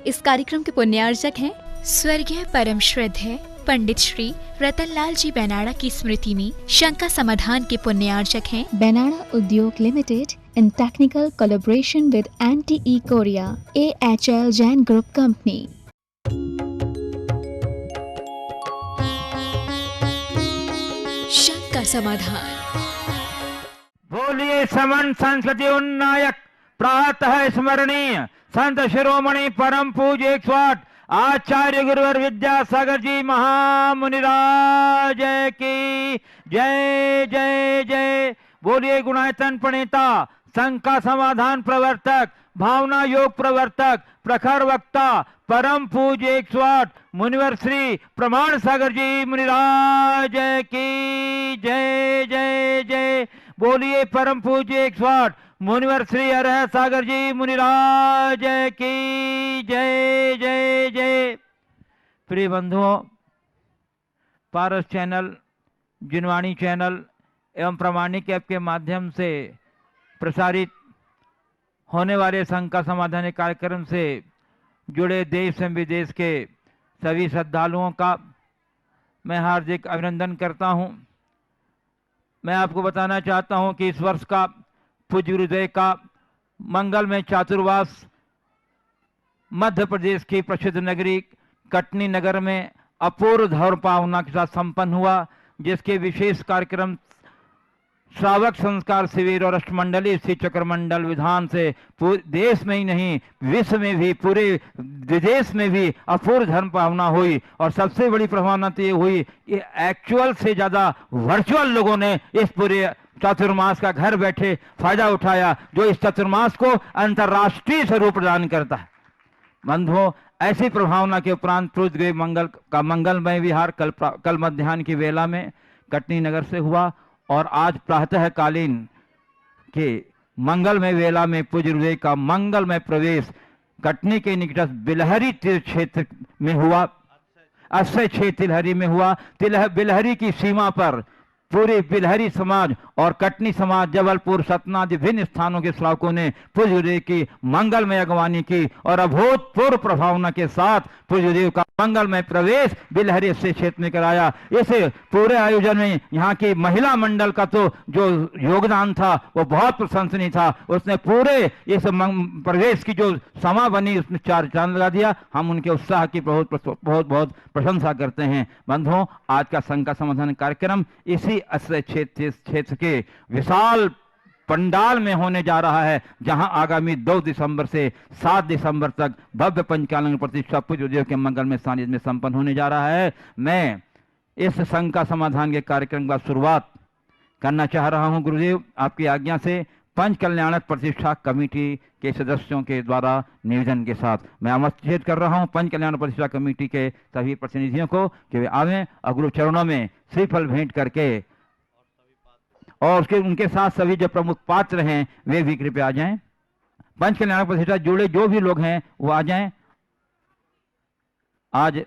इस कार्यक्रम के पुण्यार्चक हैं स्वर्गीय परम श्रद्धेय पंडित श्री रतनलाल जी बेनाड़ा की स्मृति में शंका समाधान के पुण्यार्चक हैं बेनाड़ा उद्योग limited in technical collaboration with NTE Korea, AHL Jain Group Company. शंका समाधान। बोलिए समन संस्कृति उन्नायक प्रातः स्मरणीय संत शिरोमणि परम पूज्य 108 आचार्य गुरुवर विद्यासागर जी महामुनिराज की जय जय जय। बोलिए गुणायतन प्रणेता शंका समाधान प्रवर्तक भावना योग प्रवर्तक प्रखर वक्ता परम पूज्य 108 मुनिवर श्री प्रमाण सागर जी मुनिराज की जय जय जय। बोलिए परम पूज्य 108 मुनिवर श्री अरह सागर जी मुनिराज की जय जय जय। प्रिय बंधुओं, पारस चैनल, जिनवाणी चैनल एवं प्रामाणिक ऐप के माध्यम से प्रसारित होने वाले शंका समाधान कार्यक्रम से जुड़े देश एवं विदेश के सभी श्रद्धालुओं का मैं हार्दिक अभिनंदन करता हूं। मैं आपको बताना चाहता हूं कि इस वर्ष का पूज्य गुरुदेव का मंगलमय चातुर्मास मध्य प्रदेश की प्रसिद्ध नगरी कटनी नगर में अपूर्व धर्म भावना के साथ संपन्न हुआ, जिसके विशेष कार्यक्रम श्रावक संस्कार शिविर और अष्टमंडली श्री चक्रमंडल विधान से पूरे देश में ही नहीं विश्व में भी, पूरे विदेश में भी अपूर्व धर्म भावना हुई। और सबसे बड़ी प्रभावना तो ये हुई कि एक्चुअल से ज्यादा वर्चुअल लोगों ने इस पूरे चातुर्मास का घर बैठे फायदा उठाया, जो इस चातुर्मास को अंतर्राष्ट्रीय स्वरूप प्रदान करता है। बंधुओं, ऐसी प्रभावना के उपरांत पूज्य मंगल का मंगलमय विहार कल मध्याह्न की वेला में कटनी नगर से हुआ और आज प्रातःकालीन के मंगलमय वेला में पूज्य गुरुदेव का मंगलमय प्रवेश कटनी के निकटस्थ बिलहरी तीर्थ क्षेत्र में हुआ। अक्षय क्षेत्र तिलहरी में हुआ। बिलहरी की सीमा पर पूरे बिलहरी समाज और कटनी समाज, जबलपुर, सतना, विभिन्न स्थानों के श्रावकों ने पूज्य गुरुदेव की मंगलमय अगवानी की और अभूतपूर्व प्रभावना के साथ पूज्य गुरुदेव का मंगलमय प्रवेश बिलहरी से क्षेत्र में कराया। इस पूरे आयोजन में यहाँ की महिला मंडल का तो जो योगदान था वो बहुत प्रशंसनीय था। उसने पूरे इस प्रवेश की जो समा बनी उसमें चार चांद लगा दिया। हम उनके उत्साह की बहुत प्रशंसा करते हैं। बंधुओं, आज का शंका समाधान कार्यक्रम इसी अक्षय क्षेत्र के विशाल पंडाल में होने जा रहा है, जहां आगामी 2 दिसंबर से 7 दिसंबर तक भव्य पंचालन प्रतिष्ठा पूज्य गुरुदेव के मंगल में सानिध्य में संपन्न होने जा रहा है। मैं इस शंका समाधान के कार्यक्रम का शुरुआत करना चाह रहा हूं गुरुदेव आपकी आज्ञा से पंच कल्याणक प्रतिष्ठा कमेटी के सदस्यों के द्वारा निवेदन के साथ मैं आमंत्रित कर रहा हूं पंच कल्याण प्रतिष्ठा कमेटी के सभी प्रतिनिधियों को कि वे आवें और गुरु चरणों में श्रीफल भेंट करके और उनके साथ सभी जो प्रमुख पात्र हैं वे भी कृपया आ जाएं। पंच कल्याण प्रतिष्ठा जुड़े जो भी लोग हैं वो आ जाएं। आज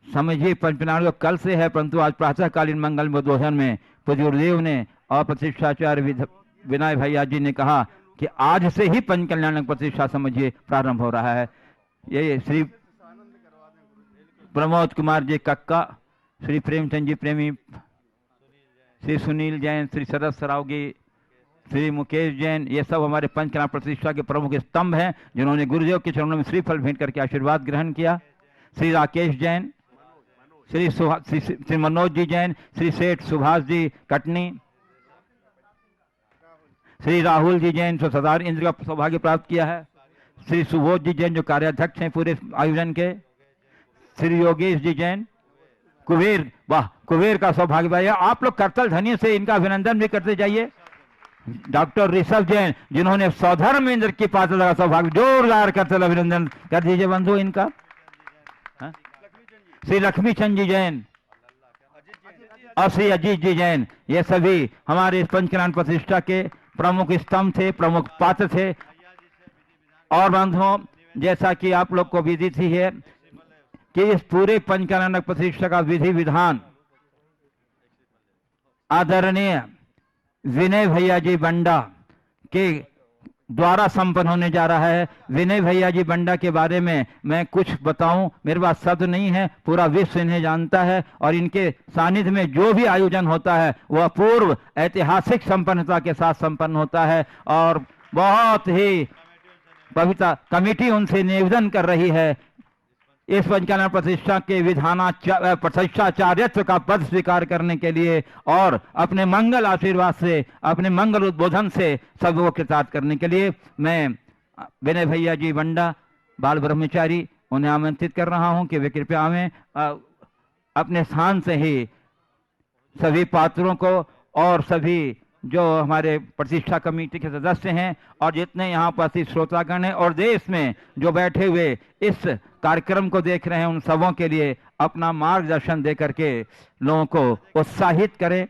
समझिए पंच कल्याण कल से है, परंतु आज प्रातःकालीन मंगल बोधन में पूज्य गुरुदेव ने और प्रतिष्ठाचार्य विनय भैया जी ने कहा कि आज से ही पंच कल्याण प्रतिष्ठा समझिए प्रारंभ हो रहा है। ये श्री प्रमोद कुमार जी कक्का, श्री प्रेमचंद जी प्रेमी, श्री सुनील जैन, श्री शरद सरावगी, श्री मुकेश जैन, ये सब हमारे पंच कल्याण प्रतिष्ठा के प्रमुख स्तंभ हैं जिन्होंने गुरुदेव के चरणों में श्रीफल भेंट करके आशीर्वाद ग्रहण किया। श्री राकेश जैन, श्री मनोज जी जैन, श्री सेठ सुभाष जी कटनी, श्री राहुल जी जैन जो सरदार इंद्र का सौभाग्य प्राप्त किया है, श्री सुबोध जी जैन जो कार्याध्यक्ष हैं पूरे आयोजन के, श्री योगेश जी जैन, कुबेर, वाह कुबेर का सौभाग्य पाया। आप लोग करतल ध्वनि से इनका अभिनंदन भी करते जाइए। डॉक्टर ऋषभ जैन जिन्होंने सौधर्म इंद्र की पात्रता का सौभाग्य, जोरदार करतल अभिनंदन कर दीजिए बंधु इनका। श्री लक्ष्मी चंद जी जैन और श्री अजीत जी जैन, ये सभी हमारे इस पंच कल्याण प्रतिष्ठा के प्रमुख स्तंभ थे, प्रमुख पात्र थे। और बंधुओं, जैसा कि आप लोग को विदित ही है कि इस पूरे पंच कल्याण प्रतिष्ठा का विधि विधान आदरणीय विनय भैया जी बंडा के द्वारा संपन्न होने जा रहा है। विनय भैया जी बंडा के बारे में मैं कुछ बताऊं, मेरे पास शब्द नहीं है, पूरा विश्व इन्हें जानता है और इनके सानिध्य में जो भी आयोजन होता है वह पूर्व ऐतिहासिक संपन्नता के साथ संपन्न होता है और बहुत ही पवित्र कमेटी उनसे निवेदन कर रही है इस पंचकल्याण प्रतिष्ठा के प्रतिष्ठाचार्यत्व का पद स्वीकार करने के लिए और अपने मंगल आशीर्वाद से, अपने मंगल उद्बोधन से सबको कृतार्थ करने के लिए मैं विनय भैया जी बंडा बाल ब्रह्मचारी उन्हें आमंत्रित कर रहा हूं कि वे कृपया आवें। अपने स्थान से ही सभी पात्रों को और सभी जो हमारे प्रतिष्ठा कमेटी के सदस्य हैं और जितने यहाँ उपस्थित श्रोतागण हैं और देश में जो बैठे हुए इस कार्यक्रम को देख रहे हैं उन सबों के लिए अपना मार्गदर्शन दे करके लोगों को उत्साहित करें।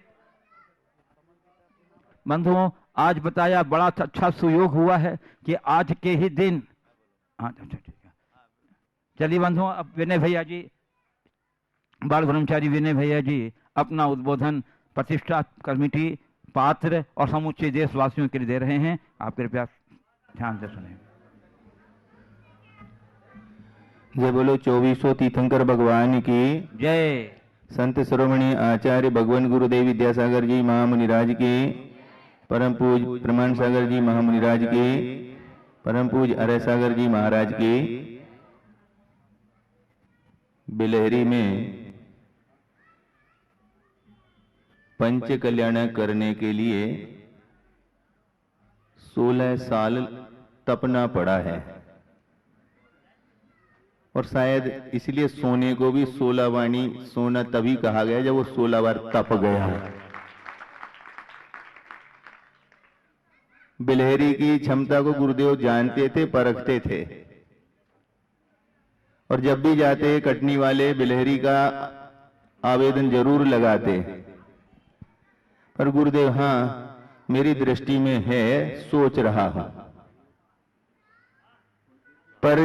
बंधुओं, आज बताया बड़ा अच्छा सुयोग हुआ है कि आज के ही दिन, चलिए बंधुओं, अब विनय भैया जी बाल ब्रह्मचारी विनय भैया जी अपना उद्बोधन प्रतिष्ठा कमेटी पात्र और समूचे देशवासियों के लिए दे रहे हैं। आप कृपया ध्यान से सुने। जय बोलो 2400 तीर्थंकर भगवान की जय। संत शिरोमणि आचार्य भगवान गुरुदेव विद्यासागर जी महामुनिराज की, परम पूज प्रमाण सागर जी महामुनिराज की, परम पूज अरय सागर जी महाराज की। बिलहरी में पंच कल्याण करने के लिए 16 साल तपना पड़ा है और शायद इसलिए सोने को भी 16 वाणी सोना तभी कहा गया जब वो 16 बार तप गया। बिलहरी की क्षमता को गुरुदेव जानते थे, परखते थे और जब भी जाते कटनी वाले बिलहरी का आवेदन जरूर लगाते, पर गुरुदेव हाँ मेरी दृष्टि में है, सोच रहा हूं। पर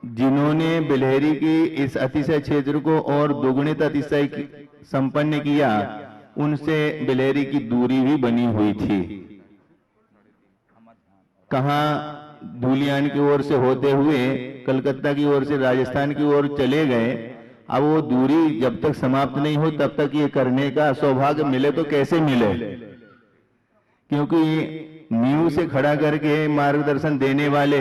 जिन्होंने बिलहरी की इस अतिशय क्षेत्र को और दुगुणित अतिशय संपन्न किया, उनसे बिलहरी की दूरी भी बनी हुई थी। कहां धूलियान की ओर से होते हुए कलकत्ता की ओर से राजस्थान की ओर चले गए। अब वो दूरी जब तक समाप्त नहीं हो तब तक ये करने का सौभाग्य मिले तो कैसे मिले, क्योंकि नींव से खड़ा करके मार्गदर्शन देने वाले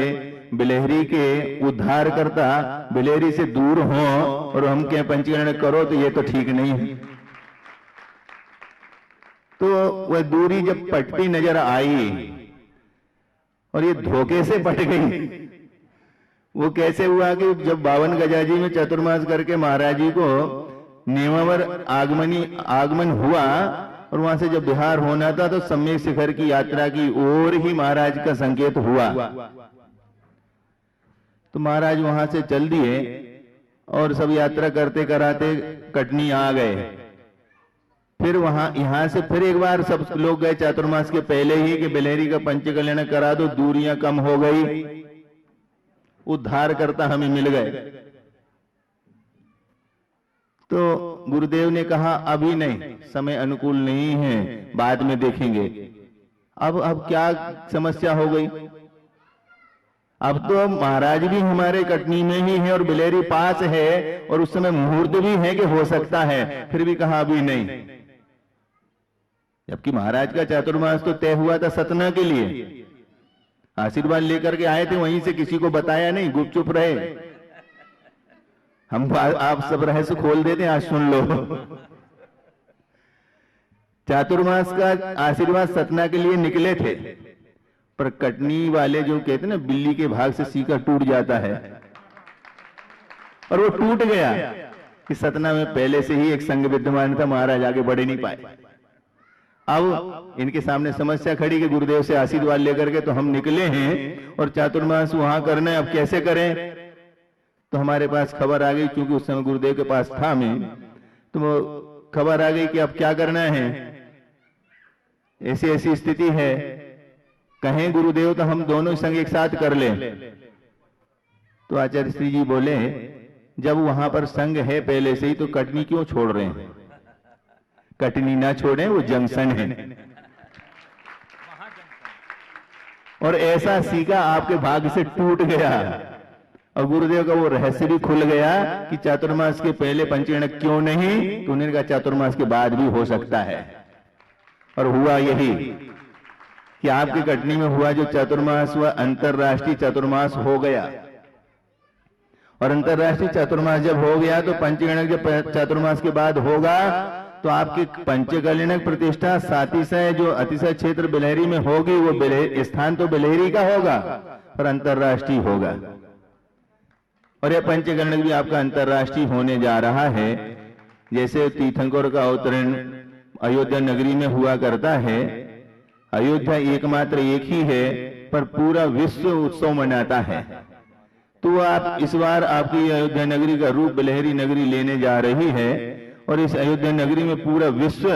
बिलहरी के उद्धारकर्ता बिलहरी से दूर हो और हम क्या पंचकरण करो, तो ये तो ठीक नहीं है। तो वह दूरी जब पटती नजर आई और ये धोखे से पट गई, वो कैसे हुआ कि जब 52 गजाजी में चतुर्मास करके महाराज जी को नेमावर आगमन हुआ और वहां से जब बिहार होना था तो सम्यक शिखर की यात्रा की ओर ही महाराज का संकेत हुआ। तो महाराज वहां से चल दिए और सब यात्रा करते कराते कटनी आ गए। फिर यहां से फिर एक बार सब लोग गए चातुर्मास के पहले ही कि बिलहरी का पंचकल्याण करा दो, दूरियां कम हो गई, उद्धार करता हमें मिल गए। तो गुरुदेव ने कहा अभी नहीं, समय अनुकूल नहीं है, बाद में देखेंगे। अब क्या समस्या हो गई? अब तो महाराज भी हमारे कटनी में ही है और बिलहरी पास है और उस समय मुहूर्त भी है कि हो सकता है, फिर भी कहा अभी नहीं। जबकि महाराज का चातुर्मास तो तय हुआ था सतना के लिए, आशीर्वाद लेकर के आए थे, वहीं से किसी को बताया नहीं, गुपचुप रहे। हम आप सब रहस्य खोल देते, आज सुन लो। चातुर्मास का आशीर्वाद सतना के लिए निकले थे, पर कटनी वाले जो कहते ना बिल्ली के भाग से सीका टूट जाता है, और वो टूट गया कि सतना में पहले से ही एक संघ विद्यमान था, महाराज आगे बढ़े नहीं पाए। अब इनके सामने समस्या खड़ी कि गुरुदेव से आशीर्वाद लेकर के तो हम निकले हैं और चातुर्मास वहां करना है, अब कैसे करें? तो हमारे पास खबर आ गई, क्योंकि उस समय गुरुदेव के पास था मैं, तो वो खबर आ गई कि अब क्या करना है, ऐसी ऐसी स्थिति है, कहें गुरुदेव तो हम दोनों संग एक साथ कर लें। तो आचार्य श्री जी बोले जब वहां पर संघ है पहले से ही तो कटनी क्यों छोड़ रहे हैं? कटनी ना छोड़े, वो जंक्शन है। और ऐसा सीका आपके भाग्य से टूट गया। और गुरुदेव का वो रहस्य भी खुल गया कि चातुर्मास के पहले पंचगणक क्यों नहीं, तो उन्होंने कहा चातुर्मास के बाद भी हो सकता है। और हुआ यही कि आपकी कटनी में हुआ जो चातुर्मास हुआ, अंतरराष्ट्रीय चातुर्मास हो गया। और अंतरराष्ट्रीय चातुर्मास जब हो गया तो पंचगणक जब चातुर्मास के बाद होगा तो आपकी पंचकल्याणक प्रतिष्ठा सातिशय जो अतिशय क्षेत्र बिलहरी में होगी, वो स्थान तो बिलहरी का होगा पर अंतरराष्ट्रीय होगा। और यह पंचकल्याणक भी आपका अंतरराष्ट्रीय होने जा रहा है। जैसे तीर्थंकर का अवतरण अयोध्या नगरी में हुआ करता है, अयोध्या एकमात्र एक ही है पर पूरा विश्व उत्सव मनाता है। तो आप इस बार आपकी अयोध्या नगरी का रूप बिलहरी नगरी लेने जा रही है और इस अयोध्या नगरी में पूरा विश्व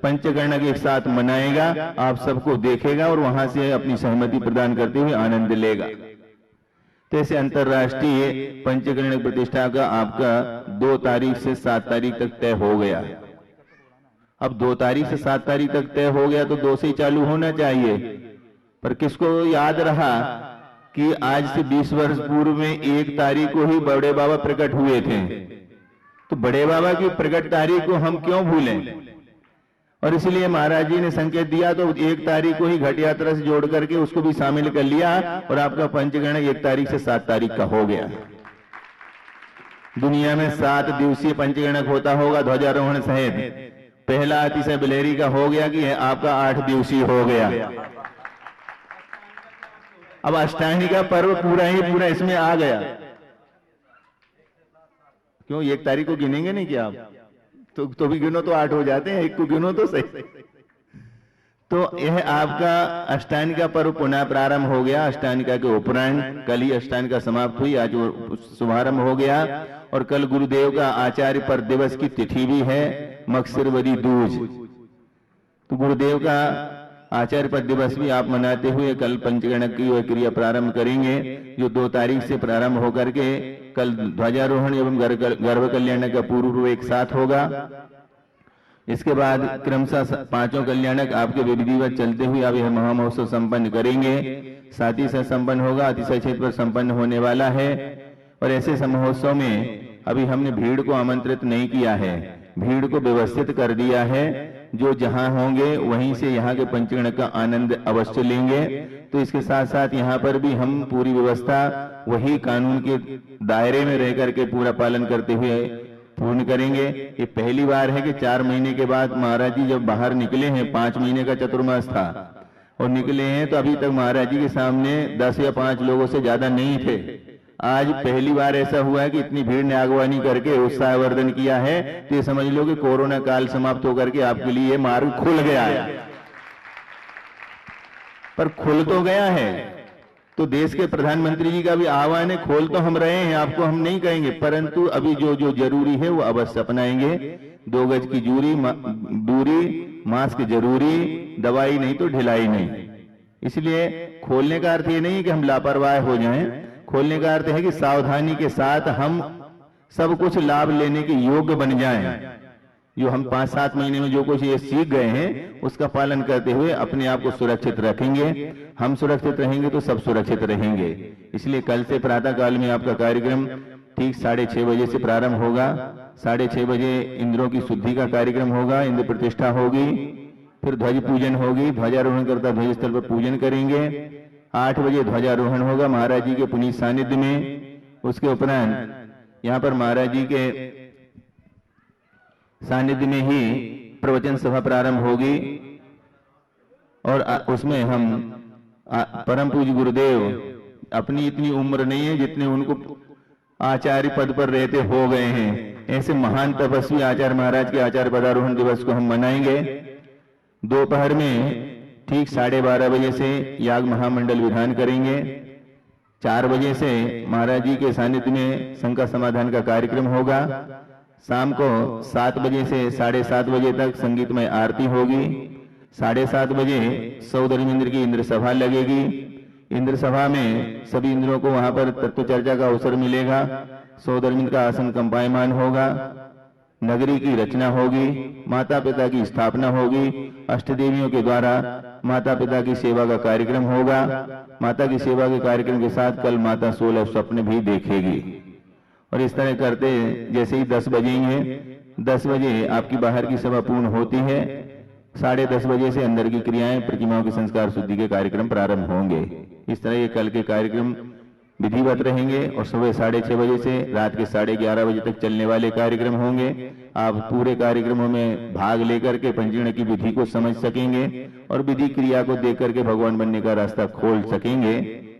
पंचकल्याणक एक साथ मनाएगा, आप सबको देखेगा और वहां से अपनी सहमति प्रदान करते हुए आनंद लेगा। तो ऐसे अंतरराष्ट्रीय पंचकल्याणक प्रतिष्ठा का आपका 2 तारीख से 7 तारीख तक तय हो गया। अब 2 तारीख से 7 तारीख तक तय हो गया तो 2 से ही चालू होना चाहिए, पर किसको याद रहा कि आज से 20 वर्ष पूर्व में 1 तारीख को ही बड़े बाबा प्रकट हुए थे। तो बड़े बाबा की प्रकट तारीख को हम क्यों भूलें? और इसलिए महाराज जी ने संकेत दिया तो 1 तारीख को ही घट यात्रा से जोड़ करके उसको भी शामिल कर लिया और आपका पंचगणक 1 तारीख से 7 तारीख का हो गया। दुनिया में 7 दिवसीय पंचगणक होता होगा ध्वजारोहण सहित, पहला अतिशय बिलहरी का हो गया कि आपका 8 दिवसीय हो गया। अब अष्टांगी का पर्व पूरा ही पूरा इसमें आ गया। क्यों 1 तारीख को गिनेंगे नहीं क्या आप? तो भी गिनो तो 8 हो जाते हैं, 1 को गिनो तो सही। तो यह आपका अष्टांगिका पर्व पुनः प्रारंभ हो गया। अष्टांगिका के उपरांत कल ही अष्टांगिका समाप्त हुई, आज शुभारंभ हो गया। और कल गुरुदेव का आचार्य पर दिवस की तिथि भी है, मकसिरवरी दूज। तो गुरुदेव का आचार्य पद दिवस भी आप मनाते हुए कल पंचगणक की क्रिया प्रारंभ करेंगे, जो 2 तारीख से प्रारंभ होकर के कल ध्वजारोहण एवं गर्भ कल्याणक का पूर्व एक साथ होगा। इसके बाद क्रमशः 5 कल्याणक आपके विधिवत चलते हुए आप यह महामहोत्सव संपन्न करेंगे। साथ ही साथ संपन्न होगा, अतिशय क्षेत्र पर संपन्न होने वाला है। और ऐसे महोत्सव में अभी हमने भीड़ को आमंत्रित नहीं किया है, भीड़ को व्यवस्थित कर दिया है। जो जहां होंगे वहीं से यहाँ के पंचगणक का आनंद अवश्य लेंगे। तो इसके साथ साथ यहाँ पर भी हम पूरी व्यवस्था वही कानून के दायरे में रह करके पूरा पालन करते हुए पूर्ण करेंगे। ये पहली बार है कि 4 महीने के बाद महाराज जी जब बाहर निकले हैं, 5 महीने का चतुर्मास था और निकले हैं, तो अभी तक महाराज जी के सामने 10 या 5 लोगों से ज्यादा नहीं थे। आज पहली बार ऐसा हुआ है कि इतनी भीड़ ने अगवानी करके उत्साहवर्धन किया है। तो ये समझ लो कि कोरोना काल समाप्त होकर के आपके लिए ये मार्ग खुल गया है। पर खुल तो गया है, तो देश के प्रधानमंत्री जी का भी आह्वान है, खोल तो हम रहे हैं, आपको हम नहीं कहेंगे, परंतु अभी जो जो जरूरी है वो अवश्य अपनाएंगे। 2 गज की दूरी, मास्क जरूरी, दवाई नहीं तो ढिलाई नहीं। इसलिए खोलने का अर्थ ये नहीं कि हम लापरवाह हो जाएं, खोलने का अर्थ है कि सावधानी के साथ हम सब कुछ लाभ लेने के योग्य बन जाएं। जो हम 5-7 महीने में जो कुछ ये सीख गए हैं उसका पालन करते हुए अपने आप को सुरक्षित रखेंगे। हम सुरक्षित रहेंगे तो सब सुरक्षित रहेंगे। इसलिए कल से प्रातः काल में आपका कार्यक्रम ठीक 6:30 बजे से प्रारंभ होगा। 6:30 बजे इंद्रों की शुद्धि का कार्यक्रम होगा, इंद्र प्रतिष्ठा होगी, फिर ध्वज पूजन होगी, ध्वजारोहण करता ध्वज स्थल पर पूजन करेंगे। 8 बजे ध्वजारोहण होगा महाराज जी के पुनीत सानिध्य में। उसके उपरांत यहाँ पर महाराज जी के सानिध्य में ही प्रवचन सभा प्रारंभ होगी और उसमें हम परम पूज्य गुरुदेव, अपनी इतनी उम्र नहीं है जितने उनको आचार्य पद पर रहते हो गए हैं, ऐसे महान तपस्वी आचार्य महाराज के आचार्य पदारोहण दिवस को हम मनाएंगे। दोपहर में ठीक 12:30 बजे से याग महामंडल विधान करेंगे। 4 बजे से महाराज जी के सानिध्य में शंका समाधान का कार्यक्रम होगा। शाम को 7 बजे से 7:30 बजे तक संगीतमय आरती होगी। 7:30 बजे सौदर्म इंद्र की इंद्र सभा लगेगी। इंद्र सभा में सभी इंद्रों को वहां पर तत्व चर्चा का अवसर मिलेगा। सौदर्म इंद्र का आसन कंपायमान होगा। नगरी की रचना होगी, माता पिता की स्थापना होगी, अष्टदेवियों के द्वारा माता पिता की सेवा का कार्यक्रम होगा। माता की सेवा के कार्यक्रम के साथ कल माता 16 स्वप्न भी देखेगी। और इस तरह करते जैसे ही 10 बजेंगे, 10 बजे आपकी बाहर की सभा पूर्ण होती है, 10:30 बजे से अंदर की क्रियाएं, प्रतिमाओं के संस्कार शुद्धि के कार्यक्रम प्रारंभ होंगे। इस तरह ये कल के कार्यक्रम विधिवत रहेंगे और सुबह 6:30 बजे से रात के 11:30 बजे तक चलने वाले कार्यक्रम होंगे। आप पूरे कार्यक्रमों में भाग लेकर के पंजीर्ण की विधि को समझ सकेंगे और विधि क्रिया को देख करके भगवान बनने का रास्ता खोल सकेंगे।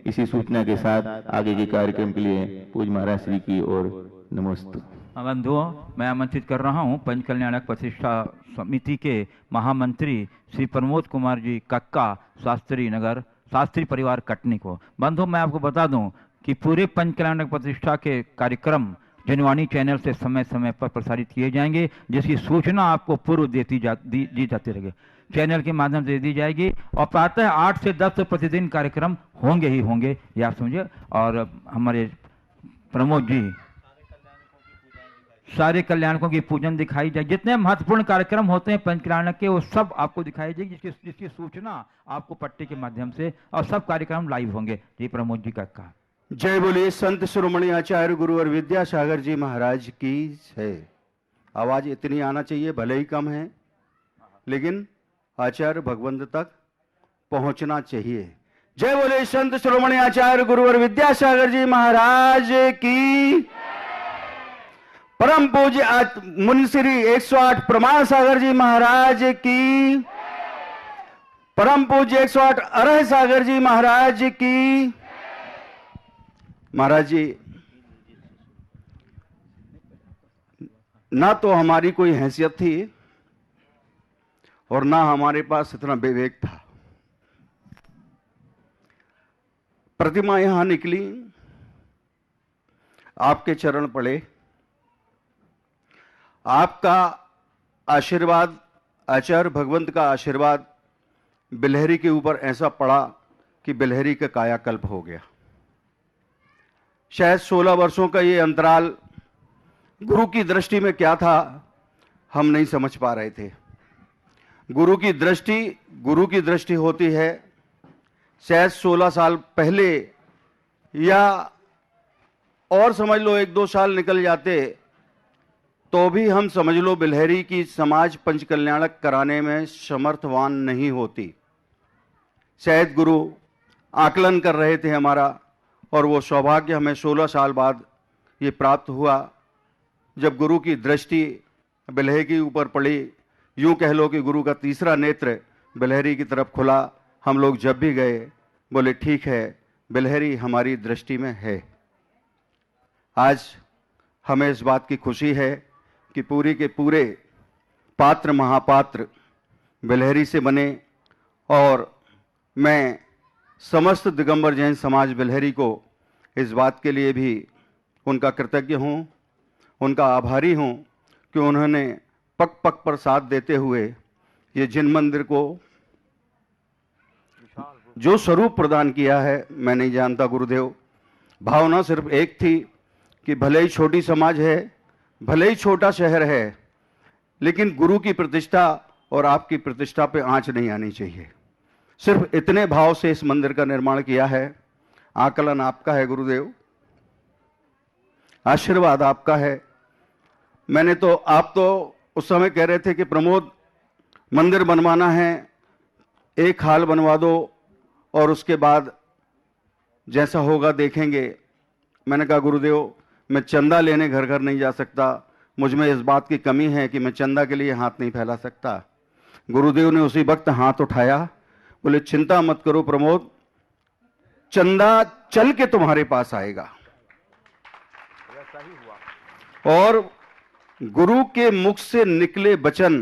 इसी सूचना के साथ आगे के कार्यक्रम के लिए पूज्य महाराज श्री की ओर नमस्ते। बंधुओं, मैं आमंत्रित कर रहा हूं पंच कल्याणक प्रतिष्ठा समिति के महामंत्री श्री प्रमोद कुमार जी कक्का, शास्त्री नगर, शास्त्री परिवार कटनी को। बंधुओं, मैं आपको बता दूं कि पूरे पंच कल्याणक प्रतिष्ठा के कार्यक्रम जनवाणी चैनल से समय समय पर प्रसारित किए जाएंगे, जिसकी सूचना आपको पूर्व दी जाती रहेगी, चैनल के माध्यम से दी जाएगी। और प्रातः 8 से 10 प्रतिदिन कार्यक्रम होंगे ही होंगे, ये आप समझिए। और हमारे प्रमोद जी सारे कल्याणकों की पूजन दिखाई जाए, जितने महत्वपूर्ण कार्यक्रम होते हैं पंच कल्याणक के, वो सब आपको दिखाई जाएगी, जिसकी सूचना आपको पट्टी के माध्यम से, और सब कार्यक्रम लाइव होंगे। जी प्रमोद जी का कहा। जय बोलिए संत शिरोमणि आचार्य गुरुवर विद्यासागर जी महाराज की है। आवाज इतनी आना चाहिए, भले ही कम है, लेकिन आचार्य भगवंत तक पहुंचना चाहिए। जय बोले संत शिरोमणि आचार्य गुरुवर विद्यासागर जी महाराज की। परम पूज्य मुनिश्री 108 प्रमाण सागर जी महाराज की। परम पूज्य 108 अरह सागर जी महाराज की। महाराज जी, ना तो हमारी कोई हैसियत थी और ना हमारे पास इतना विवेक था। प्रतिमा यहां निकली, आपके चरण पड़े, आपका आशीर्वाद, आचार्य भगवंत का आशीर्वाद बिलहरी के ऊपर ऐसा पड़ा कि बिलहरी का कायाकल्प हो गया। शायद 16 वर्षों का ये अंतराल गुरु की दृष्टि में क्या था, हम नहीं समझ पा रहे थे। गुरु की दृष्टि होती है शायद 16 साल पहले, या और समझ लो 1-2 साल निकल जाते तो भी हम समझ लो बिलहरी की समाज पंच कल्याणक कराने में समर्थवान नहीं होती। शायद गुरु आकलन कर रहे थे हमारा, और वो सौभाग्य हमें 16 साल बाद ये प्राप्त हुआ जब गुरु की दृष्टि बिलहरी के ऊपर पड़ी। यूं कह लो कि गुरु का तीसरा नेत्र बिलहरी की तरफ खुला। हम लोग जब भी गए बोले ठीक है, बिलहरी हमारी दृष्टि में है। आज हमें इस बात की खुशी है कि पूरी के पूरे पात्र महापात्र बिलहरी से बने, और मैं समस्त दिगंबर जैन समाज बिलहरी को इस बात के लिए भी उनका कृतज्ञ हूँ, उनका आभारी हूँ कि उन्होंने पग पग पर साथ देते हुए ये जिन मंदिर को जो स्वरूप प्रदान किया है, मैं नहीं जानता गुरुदेव। भावना सिर्फ एक थी कि भले ही छोटी समाज है, भले ही छोटा शहर है, लेकिन गुरु की प्रतिष्ठा और आपकी प्रतिष्ठा पे आंच नहीं आनी चाहिए। सिर्फ इतने भाव से इस मंदिर का निर्माण किया है। आकलन आपका है गुरुदेव, आशीर्वाद आपका है। आप तो उस समय कह रहे थे कि प्रमोद मंदिर बनवाना है, एक हाल बनवा दो और उसके बाद जैसा होगा देखेंगे। मैंने कहा गुरुदेव, मैं चंदा लेने घर घर नहीं जा सकता, मुझ में इस बात की कमी है कि मैं चंदा के लिए हाथ नहीं फैला सकता। गुरुदेव ने उसी वक्त हाथ उठाया, बोले चिंता मत करो प्रमोद, चंदा चल के तुम्हारे पास आएगा। और गुरु के मुख से निकले वचन,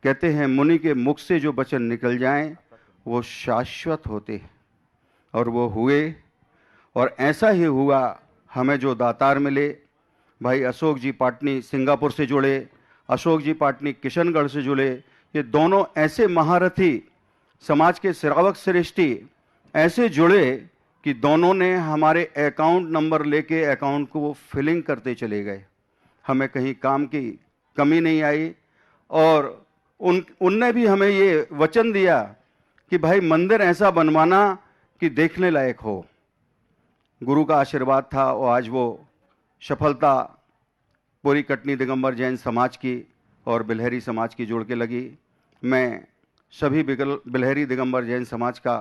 कहते हैं मुनि के मुख से जो वचन निकल जाएं वो शाश्वत होते हैं, और वो हुए। और ऐसा ही हुआ। हमें जो दातार मिले, भाई अशोक जी पाटनी सिंगापुर से जुड़े, अशोक जी पाटनी किशनगढ़ से जुड़े, ये दोनों ऐसे महारथी समाज के श्रावक श्रेष्ठी ऐसे जुड़े कि दोनों ने हमारे अकाउंट नंबर लेके अकाउंट को वो फिलिंग करते चले गए। हमें कहीं काम की कमी नहीं आई। और उनने भी हमें ये वचन दिया कि भाई मंदिर ऐसा बनवाना कि देखने लायक हो। गुरु का आशीर्वाद था और आज वो सफलता पूरी कटनी दिगंबर जैन समाज की और बिल्हरी समाज की जोड़ के लगी। मैं सभी बिल्हरी दिगंबर जैन समाज का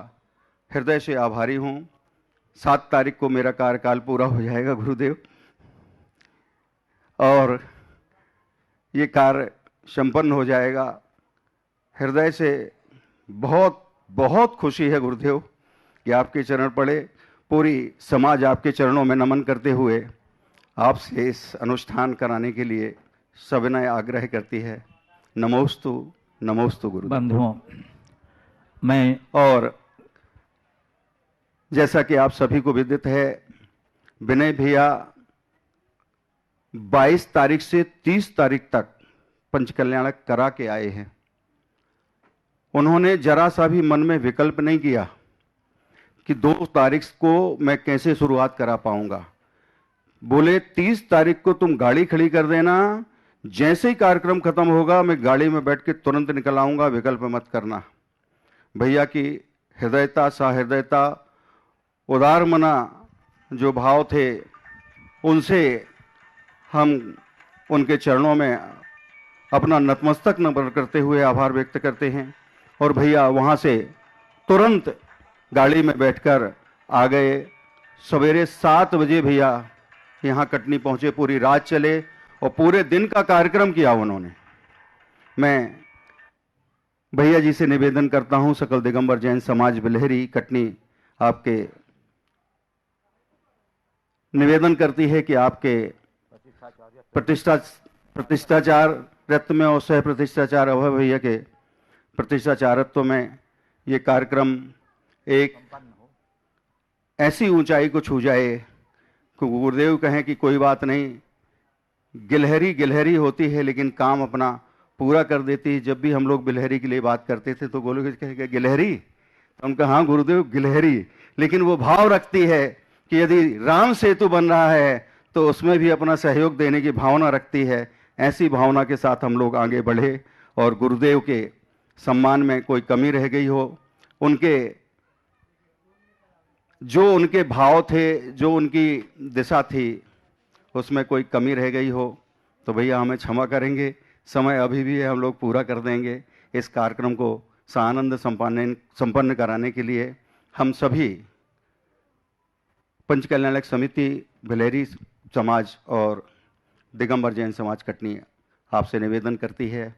हृदय से आभारी हूँ। 7 तारीख को मेरा कार्यकाल पूरा हो जाएगा गुरुदेव, और ये कार्य संपन्न हो जाएगा। हृदय से बहुत बहुत खुशी है गुरुदेव कि आपके चरण पड़े। पूरी समाज आपके चरणों में नमन करते हुए आपसे इस अनुष्ठान कराने के लिए सविनय आग्रह करती है। नमोस्तु नमोस्तु गुरुदेव। बंधुओं, मैं और जैसा कि आप सभी को विदित है, विनय भैया 22 तारीख से 30 तारीख तक पंचकल्याणक करा के आए हैं। उन्होंने जरा सा भी मन में विकल्प नहीं किया कि 2 तारीख को मैं कैसे शुरुआत करा पाऊंगा। बोले 30 तारीख को तुम गाड़ी खड़ी कर देना, जैसे ही कार्यक्रम खत्म होगा मैं गाड़ी में बैठ के तुरंत निकल आऊंगा, विकल्प मत करना। भैया की हृदयता, सहृदयता, उदार मना जो भाव थे, उनसे हम उनके चरणों में अपना नतमस्तक नमन करते हुए आभार व्यक्त करते हैं। और भैया वहाँ से तुरंत गाड़ी में बैठकर आ गए। सवेरे 7 बजे भैया यहाँ कटनी पहुँचे, पूरी रात चले और पूरे दिन का कार्यक्रम किया उन्होंने। मैं भैया जी से निवेदन करता हूँ, सकल दिगंबर जैन समाज बिल्हरी कटनी आपके निवेदन करती है कि आपके प्रतिष्ठाचार रत्न में और सह प्रतिष्ठाचार अभय भैया के प्रतिष्ठाचारत्व में ये कार्यक्रम एक ऐसी ऊंचाई को छू जाए कि गुरुदेव कहें कि कोई बात नहीं, गिलहरी गिलहरी होती है लेकिन काम अपना पूरा कर देती है। जब भी हम लोग बिल्हरी के लिए बात करते थे तो बोलोगे कहेंगे गिलहरी, तो हम कहा हाँ गुरुदेव गिलहरी, लेकिन वो भाव रखती है कि यदि राम सेतु बन रहा है तो उसमें भी अपना सहयोग देने की भावना रखती है। ऐसी भावना के साथ हम लोग आगे बढ़े और गुरुदेव के सम्मान में कोई कमी रह गई हो, उनके जो उनके भाव थे, जो उनकी दिशा थी, उसमें कोई कमी रह गई हो तो भैया हमें क्षमा करेंगे। समय अभी भी है, हम लोग पूरा कर देंगे। इस कार्यक्रम को सानंद संपन्न कराने के लिए हम सभी पंचकल्याणक समिति बिल्हरी समाज और दिगंबर जैन समाज कटनी आपसे निवेदन करती है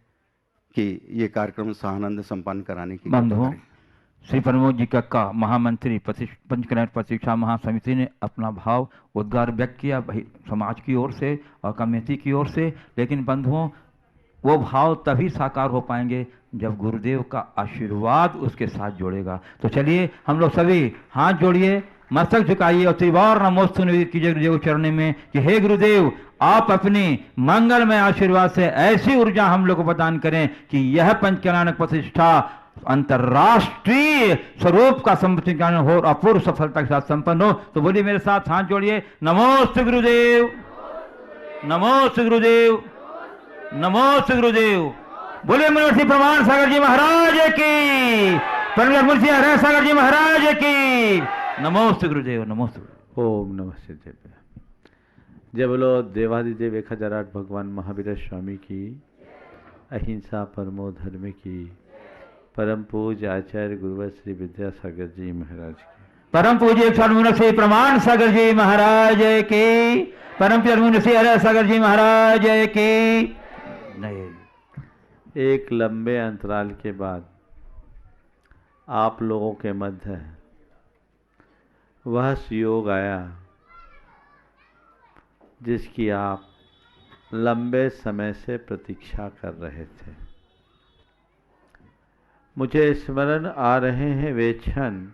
कि ये कार्यक्रम सानंद संपन्न कराने की। बंधुओं, श्री प्रमोद जी का महामंत्री पंचकल्याण प्रशिक्षा महासमिति ने अपना भाव उद्गार व्यक्त किया समाज की ओर से और कमेटी की ओर से, लेकिन बंधुओं वो भाव तभी साकार हो पाएंगे जब गुरुदेव का आशीर्वाद उसके साथ जोड़ेगा। तो चलिए हम लोग सभी हाथ जोड़िए, मस्तक झुकाइए और त्रिवार नमोस्तु निवेदित कीजिए गुरुदेव चरणों में कि हे गुरुदेव, आप अपनी मंगलमय आशीर्वाद से ऐसी ऊर्जा हम लोग को प्रदान करें कि यह पंचकल्याणक प्रतिष्ठा अंतरराष्ट्रीय स्वरूप का संपन्न हो और अपूर्व सफलता के साथ संपन्न हो। तो बोलिए मेरे साथ हाथ जोड़िए, नमोस्तु गुरुदेव, नमोस्तु गुरुदेव, नमोस्तु गुरुदेव। बोलिए मुनिवर्षि प्रमाण सागर जी महाराज की, परम मुनिवर्षि हरे सागर जी महाराज की। नमोस्तु गुरुदेव, नमोस्तु। ओम नमः सिद्धेभ्य। जय बोलो देवादिदेव 1008 भगवान महावीर स्वामी की, अहिंसा परमो धर्म की, परम पूज्य आचार्य गुरुवर श्री विद्यासागर जी महाराज की, परम पूज्य मुनिवर्षि प्रमाण सागर जी महाराज की, परम पूज्य मुनिवर्षि हरे सागर जी महाराज की। नहीं, एक लंबे अंतराल के बाद आप लोगों के मध्य वह सुयोग आया जिसकी आप लंबे समय से प्रतीक्षा कर रहे थे। मुझे स्मरण आ रहे हैं वे क्षण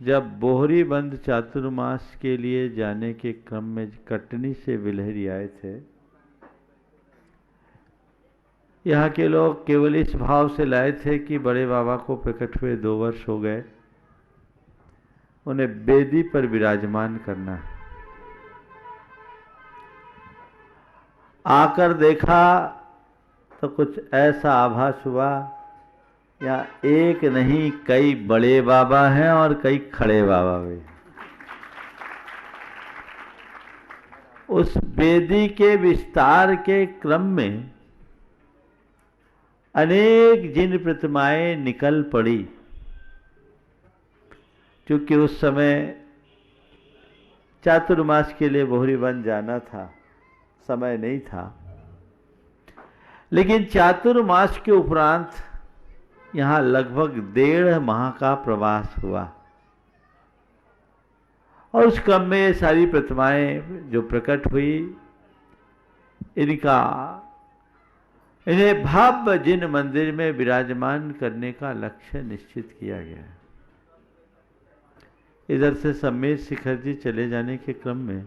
जब बोहरी बंद चातुर्मास के लिए जाने के क्रम में कटनी से बिल्हरी आए थे। यहाँ के लोग केवल इस भाव से लाए थे कि बड़े बाबा को प्रकट हुए 2 वर्ष हो गए, उन्हें बेदी पर विराजमान करना है। आकर देखा तो कुछ ऐसा आभास हुआ, या एक नहीं कई बड़े बाबा हैं और कई खड़े बाबा भी। उस वेदी के विस्तार के क्रम में अनेक जिन प्रतिमाएं निकल पड़ी, क्योंकि उस समय चातुर्मास के लिए बोहरीवन जाना था, समय नहीं था। लेकिन चातुर्मास के उपरांत यहाँ लगभग 1.5 माह का प्रवास हुआ और उस क्रम में सारी प्रतिमाएं जो प्रकट हुई, इन्हें भव्य जिन मंदिर में विराजमान करने का लक्ष्य निश्चित किया गया। इधर से सम्मेद शिखर जी चले जाने के क्रम में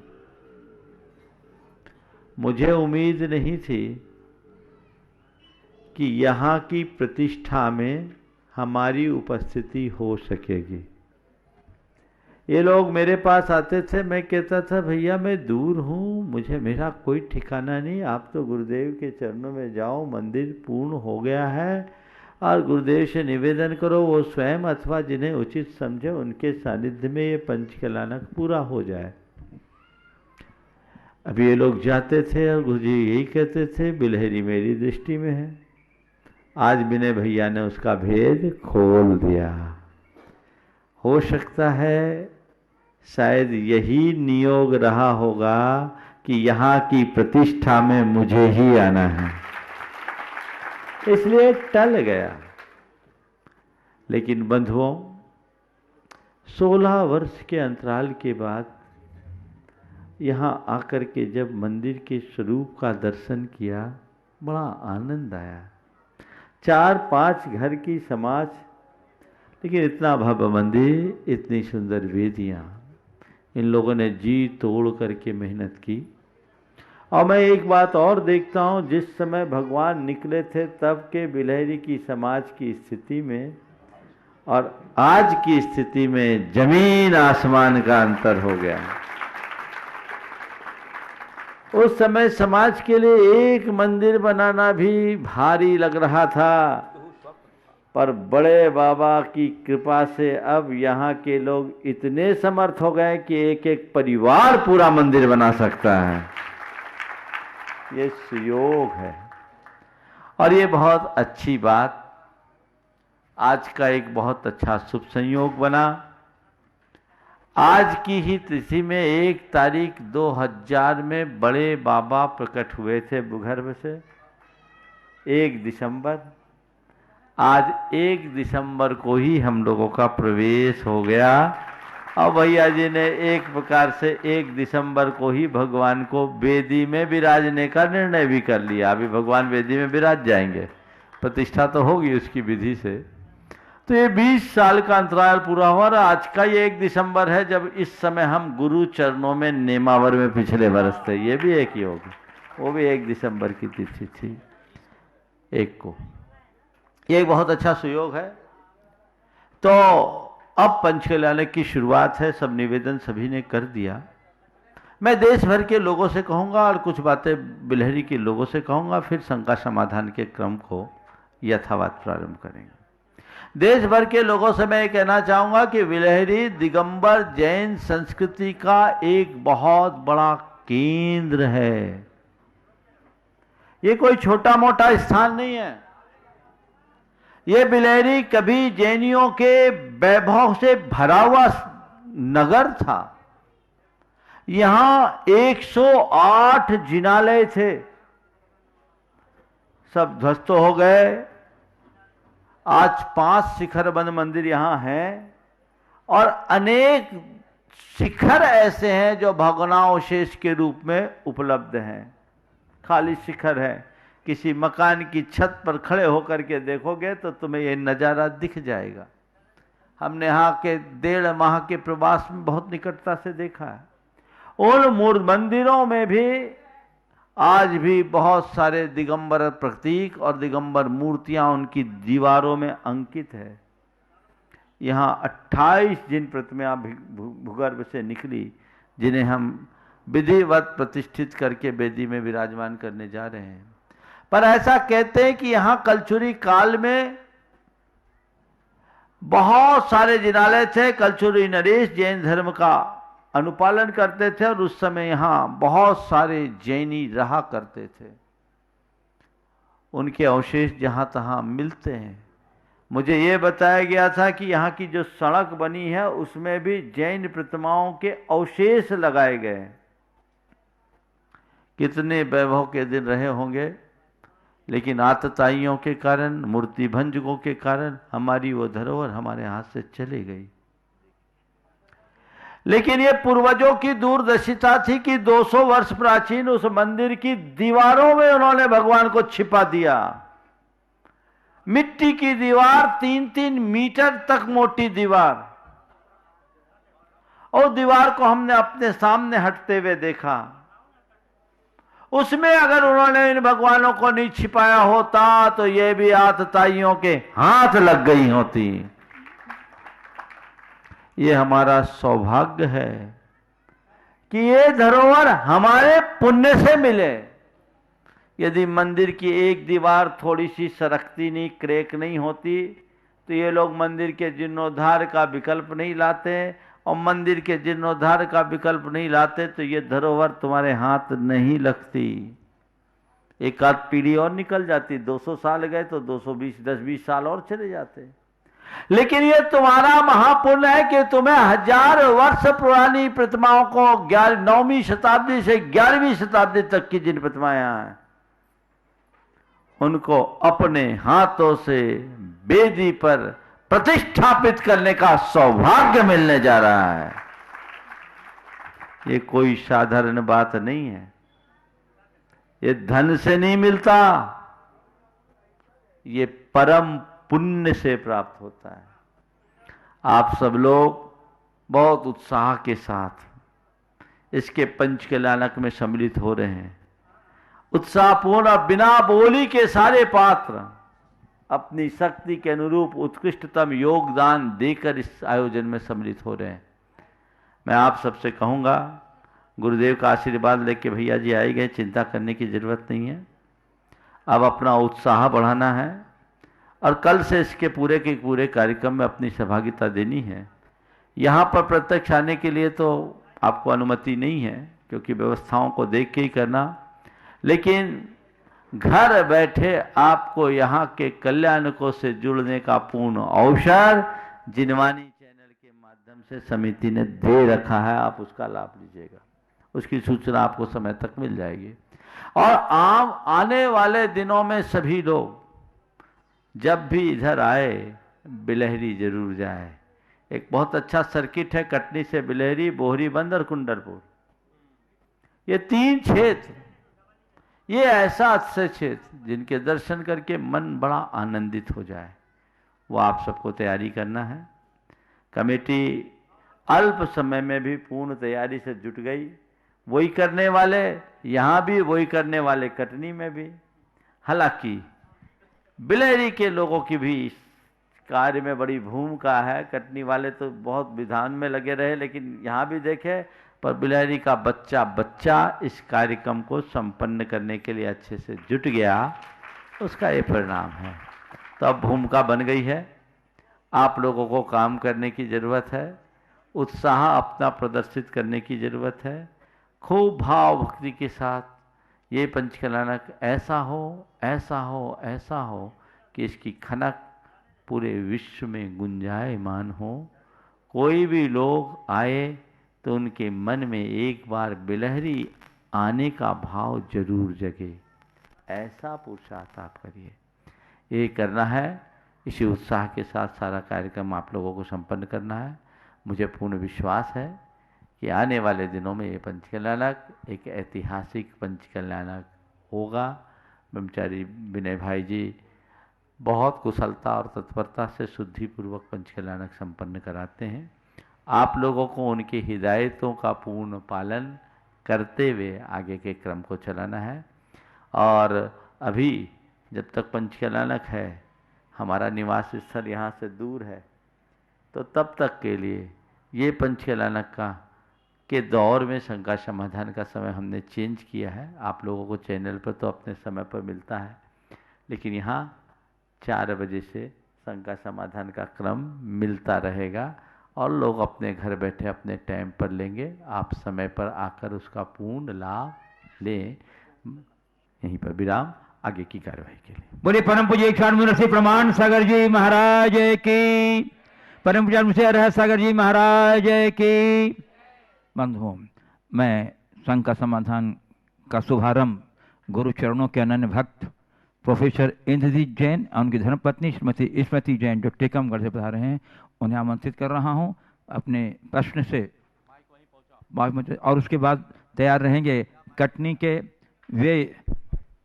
मुझे उम्मीद नहीं थी कि यहाँ की प्रतिष्ठा में हमारी उपस्थिति हो सकेगी। ये लोग मेरे पास आते थे, मैं कहता था भैया मैं दूर हूँ, मेरा कोई ठिकाना नहीं, आप तो गुरुदेव के चरणों में जाओ, मंदिर पूर्ण हो गया है और गुरुदेव से निवेदन करो वो स्वयं अथवा जिन्हें उचित समझे उनके सानिध्य में ये पंचकलानक पूरा हो जाए। अभी ये लोग जाते थे और गुरु जी यही कहते थे, बिलहरी मेरी दृष्टि में है। आज विनय भैया ने उसका भेद खोल दिया। हो सकता है शायद यही नियोग रहा होगा कि यहाँ की प्रतिष्ठा में मुझे ही आना है, इसलिए टल गया। लेकिन बंधुओं, 16 वर्ष के अंतराल के बाद यहाँ आकर के जब मंदिर के स्वरूप का दर्शन किया, बड़ा आनंद आया। 4-5 घर की समाज, लेकिन इतना भव्य मंदिर, इतनी सुंदर वेदियाँ, इन लोगों ने जी तोड़ करके मेहनत की। और मैं एक बात और देखता हूँ, जिस समय भगवान निकले थे तब के बिलहरी की समाज की स्थिति में और आज की स्थिति में जमीन आसमान का अंतर हो गया। उस समय समाज के लिए एक मंदिर बनाना भी भारी लग रहा था, पर बड़े बाबा की कृपा से अब यहाँ के लोग इतने समर्थ हो गए कि एक एक परिवार पूरा मंदिर बना सकता है। ये सुयोग है और ये बहुत अच्छी बात। आज का एक बहुत अच्छा शुभ संयोग बना। आज की ही तिथि में 1 तारीख 2000 में बड़े बाबा प्रकट हुए थे भूगर्भ से। 1 दिसंबर, आज 1 दिसंबर को ही हम लोगों का प्रवेश हो गया और भैया जी ने एक प्रकार से 1 दिसंबर को ही भगवान को वेदी में विराजने का निर्णय भी कर लिया। अभी भगवान वेदी में विराज जाएंगे, प्रतिष्ठा तो होगी उसकी विधि से। तो ये 20 साल का अंतराल पूरा हुआ और आज का ये 1 दिसंबर है जब इस समय हम गुरु चरणों में नेमावर में पिछले बरस थे। ये भी एक ही होगी, वो भी 1 दिसंबर की तिथि थी 1 को। ये एक बहुत अच्छा सुयोग है। तो अब पंचकल्याणक की शुरुआत है, सब निवेदन सभी ने कर दिया। मैं देश भर के लोगों से कहूँगा और कुछ बातें बिलहरी के लोगों से कहूँगा, फिर शंका समाधान के क्रम को यथावत प्रारंभ करेंगे। देश भर के लोगों से मैं ये कहना चाहूँगा कि बिलहरी दिगंबर जैन संस्कृति का एक बहुत बड़ा केंद्र है। ये कोई छोटा मोटा स्थान नहीं है। ये बिलहरी कभी जैनियों के वैभव से भरा हुआ नगर था। यहां 108 जिनालय थे, सब ध्वस्त हो गए। आज 5 शिखरबंद मंदिर यहां हैं और अनेक शिखर ऐसे हैं जो भग्नावशेष के रूप में उपलब्ध हैं। खाली शिखर है। किसी मकान की छत पर खड़े होकर के देखोगे तो तुम्हें ये नज़ारा दिख जाएगा। हमने यहाँ के 1.5 माह के प्रवास में बहुत निकटता से देखा है। उन मंदिरों में भी आज भी बहुत सारे दिगंबर प्रतीक और दिगंबर मूर्तियाँ उनकी दीवारों में अंकित है। यहाँ 28 जिन प्रतिमाएं भूगर्भ से निकली, जिन्हें हम विधिवत प्रतिष्ठित करके वेदी में विराजमान करने जा रहे हैं। पर ऐसा कहते हैं कि यहां कलचुरी काल में बहुत सारे जिनालय थे। कलचुरी नरेश जैन धर्म का अनुपालन करते थे और उस समय यहां बहुत सारे जैनी रहा करते थे। उनके अवशेष जहां तहां मिलते हैं। मुझे यह बताया गया था कि यहाँ की जो सड़क बनी है उसमें भी जैन प्रतिमाओं के अवशेष लगाए गए। कितने वैभव के दिन रहे होंगे, लेकिन आतताइयों के कारण, मूर्ति भंजकों के कारण हमारी वो धरोहर हमारे हाथ से चली गई। लेकिन ये पूर्वजों की दूरदर्शिता थी कि 200 वर्ष प्राचीन उस मंदिर की दीवारों में उन्होंने भगवान को छिपा दिया। मिट्टी की दीवार, 3-3 मीटर तक मोटी दीवार, और दीवार को हमने अपने सामने हटते हुए देखा। उसमें अगर उन्होंने इन भगवानों को नहीं छिपाया होता तो ये भी आतताइयों के हाथ लग गई होती। ये हमारा सौभाग्य है कि ये धरोहर हमारे पुण्य से मिले। यदि मंदिर की एक दीवार थोड़ी सी सरकती नहीं, क्रैक नहीं होती, तो ये लोग मंदिर के जीर्णोद्धार का विकल्प नहीं लाते, और मंदिर के जीर्णोद्धार का विकल्प नहीं लाते तो ये धरोहर तुम्हारे हाथ नहीं लगती। एक आध पीढ़ी और निकल जाती, 200 साल गए तो 10-20 साल और चले जाते। लेकिन ये तुम्हारा महापुण्य है कि तुम्हें 1000 वर्ष पुरानी प्रतिमाओं को 9वीं शताब्दी से 11वीं शताब्दी तक की जिन प्रतिमाएं हैं उनको अपने हाथों से वेदी पर प्रतिष्ठापित करने का सौभाग्य मिलने जा रहा है। ये कोई साधारण बात नहीं है, ये धन से नहीं मिलता, ये परम पुण्य से प्राप्त होता है। आप सब लोग बहुत उत्साह के साथ इसके पंचकल्याणक में सम्मिलित हो रहे हैं। उत्साहपूर्ण, बिना बोली के सारे पात्र अपनी शक्ति के अनुरूप उत्कृष्टतम योगदान देकर इस आयोजन में सम्मिलित हो रहे हैं। मैं आप सबसे कहूंगा, गुरुदेव का आशीर्वाद लेके भैया जी आए गए, चिंता करने की जरूरत नहीं है। अब अपना उत्साह बढ़ाना है और कल से इसके पूरे के पूरे कार्यक्रम में अपनी सहभागिता देनी है। यहाँ पर प्रत्यक्ष आने के लिए तो आपको अनुमति नहीं है, क्योंकि व्यवस्थाओं को देख के ही करना, लेकिन घर बैठे आपको यहाँ के कल्याणकों से जुड़ने का पूर्ण अवसर जिनवानी चैनल के माध्यम से समिति ने दे रखा है। आप उसका लाभ लीजिएगा, उसकी सूचना आपको समय तक मिल जाएगी। और आने वाले दिनों में सभी लोग जब भी इधर आए बिलहरी जरूर जाए। एक बहुत अच्छा सर्किट है, कटनी से बिलहरी, बोहरी बंद और कुंडरपुर, ये 3 क्षेत्र, ये ऐसा अच्छे क्षेत्र जिनके दर्शन करके मन बड़ा आनंदित हो जाए, वो आप सबको तैयारी करना है। कमेटी अल्प समय में भी पूर्ण तैयारी से जुट गई। वही करने वाले यहाँ भी, वही करने वाले कटनी में भी। हालांकि बिलहरी के लोगों की भी इस कार्य में बड़ी भूमिका है। कटनी वाले तो बहुत विधान में लगे रहे, लेकिन यहाँ भी देखे, पर बिलहरी का बच्चा इस कार्यक्रम को संपन्न करने के लिए अच्छे से जुट गया, उसका ये परिणाम है। तो अब भूमिका बन गई है, आप लोगों को काम करने की जरूरत है, उत्साह अपना प्रदर्शित करने की जरूरत है। खूब भाव भक्ति के साथ ये पंचकल्याणक ऐसा हो, ऐसा हो, ऐसा हो कि इसकी खनक पूरे विश्व में गुंजायमान हो। कोई भी लोग आए तो उनके मन में एक बार बिलहरी आने का भाव जरूर जगे, ऐसा पुरुषार्थ आप करिए। ये करना है, इसी उत्साह के साथ सारा कार्यक्रम आप लोगों को संपन्न करना है। मुझे पूर्ण विश्वास है कि आने वाले दिनों में ये पंचकल्याणक एक ऐतिहासिक पंचकल्याणक होगा। ब्रह्मचारी विनय भाई जी बहुत कुशलता और तत्परता से शुद्धिपूर्वक पंचकल्याणक संपन्न कराते हैं। आप लोगों को उनकी हिदायतों का पूर्ण पालन करते हुए आगे के क्रम को चलाना है। और अभी जब तक पंचकल्याणक है, हमारा निवास स्थल यहाँ से दूर है, तो तब तक के लिए ये पंचकल्याणक का के दौर में शंका समाधान का समय हमने चेंज किया है। आप लोगों को चैनल पर तो अपने समय पर मिलता है, लेकिन यहाँ 4 बजे से शंका समाधान का क्रम मिलता रहेगा और लोग अपने घर बैठे अपने टाइम पर लेंगे। आप समय पर आकर उसका पूर्ण लाभ लें। यहीं पर विराम, आगे की कार्रवाई के लिए। बोले परम पूज्य एक मुनसी प्रमाण सागर जी महाराज की, परम पूज्य मुझे अरहत सागर जी महाराज की। बंधुओं, मैं संघ का समाधान का शुभारंभ गुरु चरणों के अनन्य भक्त प्रोफेसर इंद्रजीत जैन और उनकी धर्मपत्नी श्रीमती स्मृति जैन जो टेकमगढ़ से पधारे हैं, उन्हें आमंत्रित कर रहा हूं अपने प्रश्न से, और उसके बाद तैयार रहेंगे कटनी के वे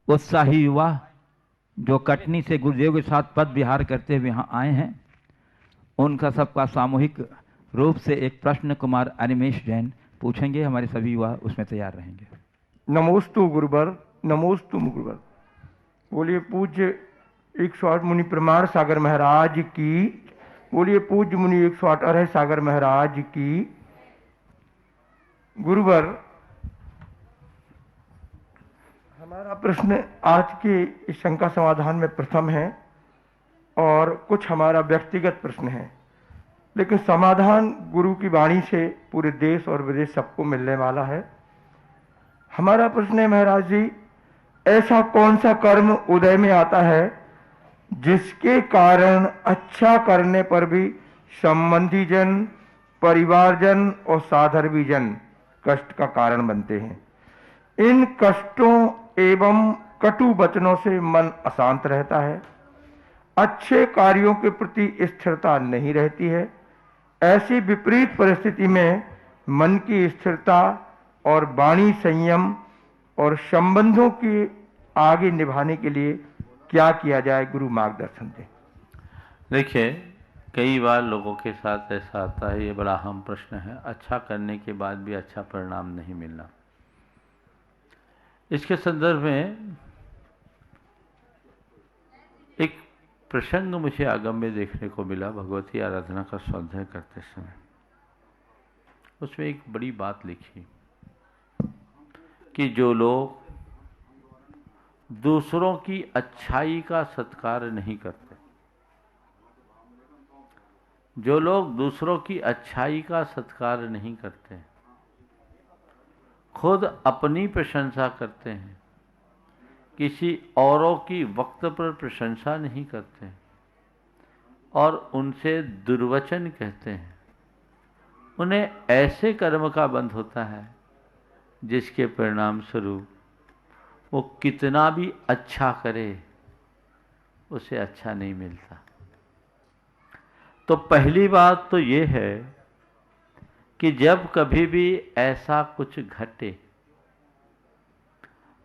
उत्साही युवा जो कटनी से गुरुदेव के साथ पद विहार करते हुए यहाँ आए हैं। उनका सबका सामूहिक रूप से एक प्रश्न कुमार अनिमेश जैन पूछेंगे। हमारे सभी युवा उसमें तैयार रहेंगे। नमोस्तु गुरुवर, नमोस्तु गुरुवर। बोलिए पूज्य 108 मुनि प्रमाण सागर महाराज की, बोलिए पूज्य मुनि 108 अरहत सागर महाराज की। गुरुवर, हमारा प्रश्न आज के इस शंका समाधान में प्रथम है और कुछ हमारा व्यक्तिगत प्रश्न है, लेकिन समाधान गुरु की वाणी से पूरे देश और विदेश सबको मिलने वाला है। हमारा प्रश्न है महाराज जी, ऐसा कौन सा कर्म उदय में आता है जिसके कारण अच्छा करने पर भी संबंधी जन, परिवारजन और साधर्मी जन कष्ट का कारण बनते हैं? इन कष्टों एवं कटु वचनों से मन अशांत रहता है, अच्छे कार्यों के प्रति स्थिरता नहीं रहती है। ऐसी विपरीत परिस्थिति में मन की स्थिरता और वाणी संयम और संबंधों की आगे निभाने के लिए क्या किया जाए? गुरु मार्गदर्शन दें। देखिए, कई बार लोगों के साथ ऐसा आता है, ये बड़ा अहम प्रश्न है, अच्छा करने के बाद भी अच्छा परिणाम नहीं मिलना। इसके संदर्भ में एक प्रसंग मुझे आगम में देखने को मिला भगवती आराधना का स्वाध्याय करते समय। उसमें एक बड़ी बात लिखी कि जो लोग दूसरों की अच्छाई का सत्कार नहीं करते, जो लोग दूसरों की अच्छाई का सत्कार नहीं करते, खुद अपनी प्रशंसा करते हैं, किसी औरों की वक्त पर प्रशंसा नहीं करते और उनसे दुर्वचन कहते हैं, उन्हें ऐसे कर्म का बंध होता है जिसके परिणाम स्वरूप वो कितना भी अच्छा करे उसे अच्छा नहीं मिलता। तो पहली बात तो ये है कि जब कभी भी ऐसा कुछ घटे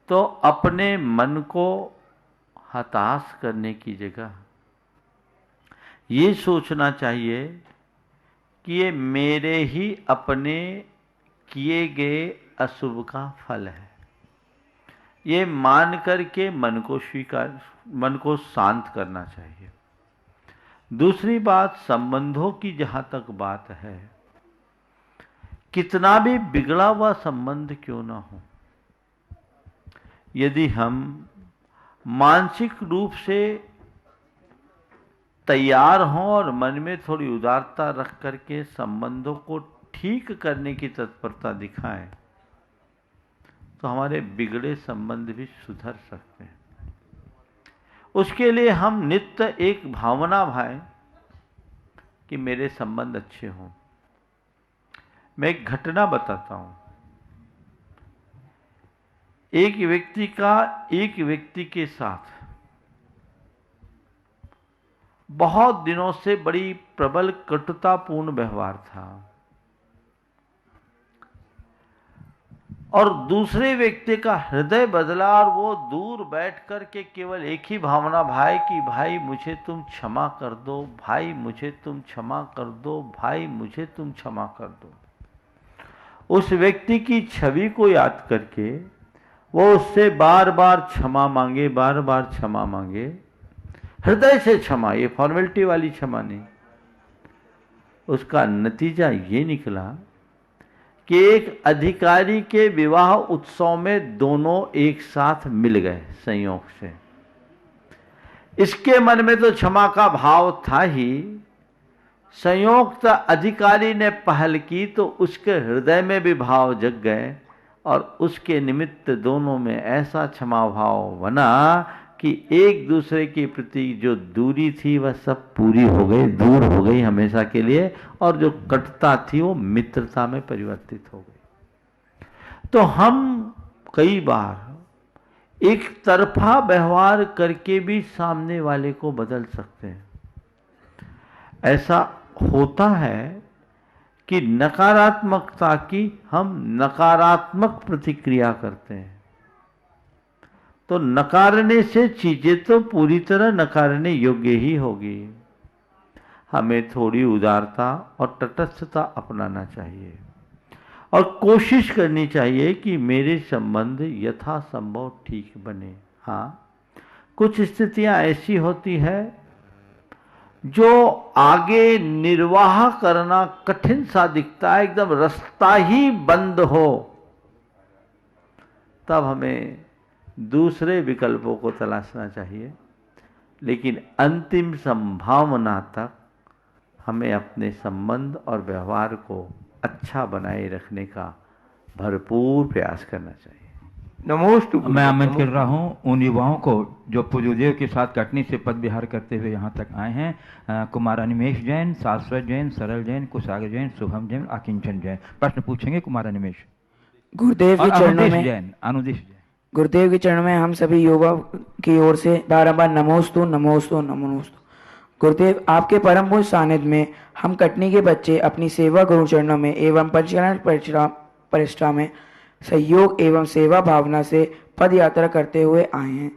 तो अपने मन को हताश करने की जगह ये सोचना चाहिए कि ये मेरे ही अपने किए गए अशुभ का फल है। ये मान करके मन को शांत करना चाहिए। दूसरी बात, संबंधों की जहां तक बात है, कितना भी बिगड़ा हुआ संबंध क्यों ना हो, यदि हम मानसिक रूप से तैयार हों और मन में थोड़ी उदारता रख करके संबंधों को ठीक करने की तत्परता दिखाएं, तो हमारे बिगड़े संबंध भी सुधर सकते हैं। उसके लिए हम नित्य एक भावना भाएं कि मेरे संबंध अच्छे हों। मैं एक घटना बताता हूं। एक व्यक्ति के साथ बहुत दिनों से बड़ी प्रबल कटुतापूर्ण व्यवहार था और दूसरे व्यक्ति का हृदय बदला और वो दूर बैठ कर के केवल एक ही भावना भाई कि भाई मुझे तुम क्षमा कर दो, भाई मुझे तुम क्षमा कर दो, भाई मुझे तुम क्षमा कर दो। उस व्यक्ति की छवि को याद करके वो उससे बार बार क्षमा मांगे, बार बार क्षमा मांगे, हृदय से क्षमा, ये फॉर्मेलिटी वाली क्षमा नहीं। उसका नतीजा ये निकला कि एक अधिकारी के विवाह उत्सव में दोनों एक साथ मिल गए संयोग से। इसके मन में तो क्षमा का भाव था ही, संयोक्त अधिकारी ने पहल की तो उसके हृदय में भी भाव जग गए और उसके निमित्त दोनों में ऐसा क्षमा भाव बना कि एक दूसरे के प्रति जो दूरी थी वह सब पूरी हो गई, दूर हो गई हमेशा के लिए, और जो कटुता थी वो मित्रता में परिवर्तित हो गई। तो हम कई बार एक तरफा व्यवहार करके भी सामने वाले को बदल सकते हैं। ऐसा होता है कि नकारात्मकता की हम नकारात्मक प्रतिक्रिया करते हैं, तो नकारने से चीजें तो पूरी तरह नकारने योग्य ही होगी। हमें थोड़ी उदारता और तटस्थता अपनाना चाहिए और कोशिश करनी चाहिए कि मेरे संबंध यथासंभव ठीक बने। हाँ, कुछ स्थितियां ऐसी होती है जो आगे निर्वाह करना कठिन सा दिखता है, एकदम रास्ता ही बंद हो, तब हमें दूसरे विकल्पों को तलाशना चाहिए। लेकिन अंतिम संभावना तक हमें अपने संबंध और व्यवहार को अच्छा बनाए रखने का भरपूर प्रयास करना चाहिए। नमोस्तु। मैं आमंत्रित कर रहा हूँ उन युवाओं को जो पूज्यदेव के साथ कटनी से पद विहार करते हुए यहाँ तक आए हैं। कुमार अनिमेश जैन, शाश्वत जैन, सरल जैन, कुशागर जैन, शुभम जैन, आकिंचन जैन। प्रश्न पूछेंगे कुमार अनिमेश। गुरुदेव के चरणों में जैन, अनुदेश जैन। गुरुदेव के चरणों में हम सभी युवा की ओर से बारंबार नमोस्तु नमोस्तु नमोस्तु। गुरुदेव, आपके परम पूज्य सानिध्य में हम कटनी के बच्चे अपनी सेवा गुरु चरणों में एवं पंचकरण प्रतिष्ठा में सहयोग एवं सेवा भावना से पद यात्रा करते हुए आए हैं।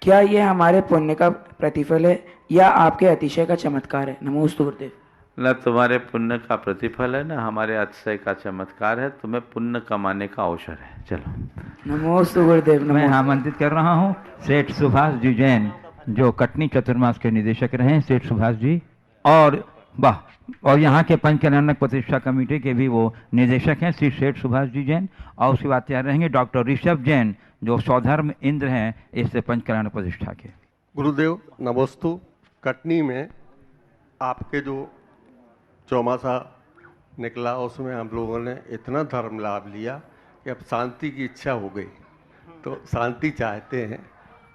क्या यह हमारे पुण्य का प्रतिफल है या आपके अतिशय का चमत्कार है? नमोस्तु गुरुदेव। न तुम्हारे पुण्य का प्रतिफल है, न हमारे अतिशय का चमत्कार है, तुम्हें पुण्य कमाने का अवसर है। चलो। नमोस्तु गुरुदेव। मैं आमंत्रित कर रहा हूँ सेठ सुभाष जी जैन, जो कटनी चतुर्मास के निदेशक रहे हैं। सेठ सुभाष जी और वाह, और यहाँ के पंचकल्याणक प्रतिष्ठा कमेटी के भी वो निदेशक हैं, श्री सेठ सुभाष जी जैन। और उसके बाद तैयार रहेंगे डॉक्टर ऋषभ जैन, जो सौधर्म इंद्र हैं इस पंचकल्याण प्रतिष्ठा के। गुरुदेव नमोस्तु। कटनी में आपके जो चौमासा निकला उसमें हम लोगों ने इतना धर्म लाभ लिया कि अब शांति की इच्छा हो गई, तो शांति चाहते हैं।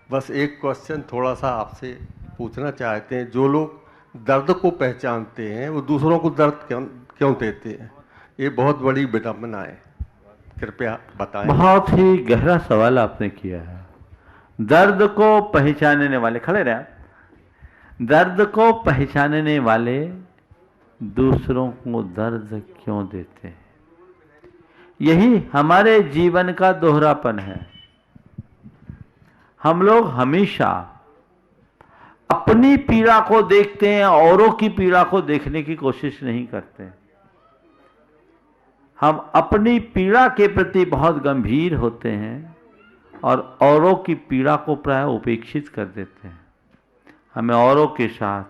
बस एक क्वेश्चन थोड़ा सा आपसे पूछना चाहते हैं, जो लोग दर्द को पहचानते हैं वो दूसरों को दर्द क्यों देते हैं? ये बहुत बड़ी विडंबना है, कृपया बताएं। बहुत ही गहरा सवाल आपने किया है। दर्द को पहचानने वाले, खड़े रहे, दर्द को पहचानने वाले दूसरों को दर्द क्यों देते हैं? यही हमारे जीवन का दोहरापन है। हम लोग हमेशा अपनी पीड़ा को देखते हैं, औरों की पीड़ा को देखने की कोशिश नहीं करते। हम अपनी पीड़ा के प्रति बहुत गंभीर होते हैं और औरों की पीड़ा को प्राय उपेक्षित कर देते हैं। हमें औरों के साथ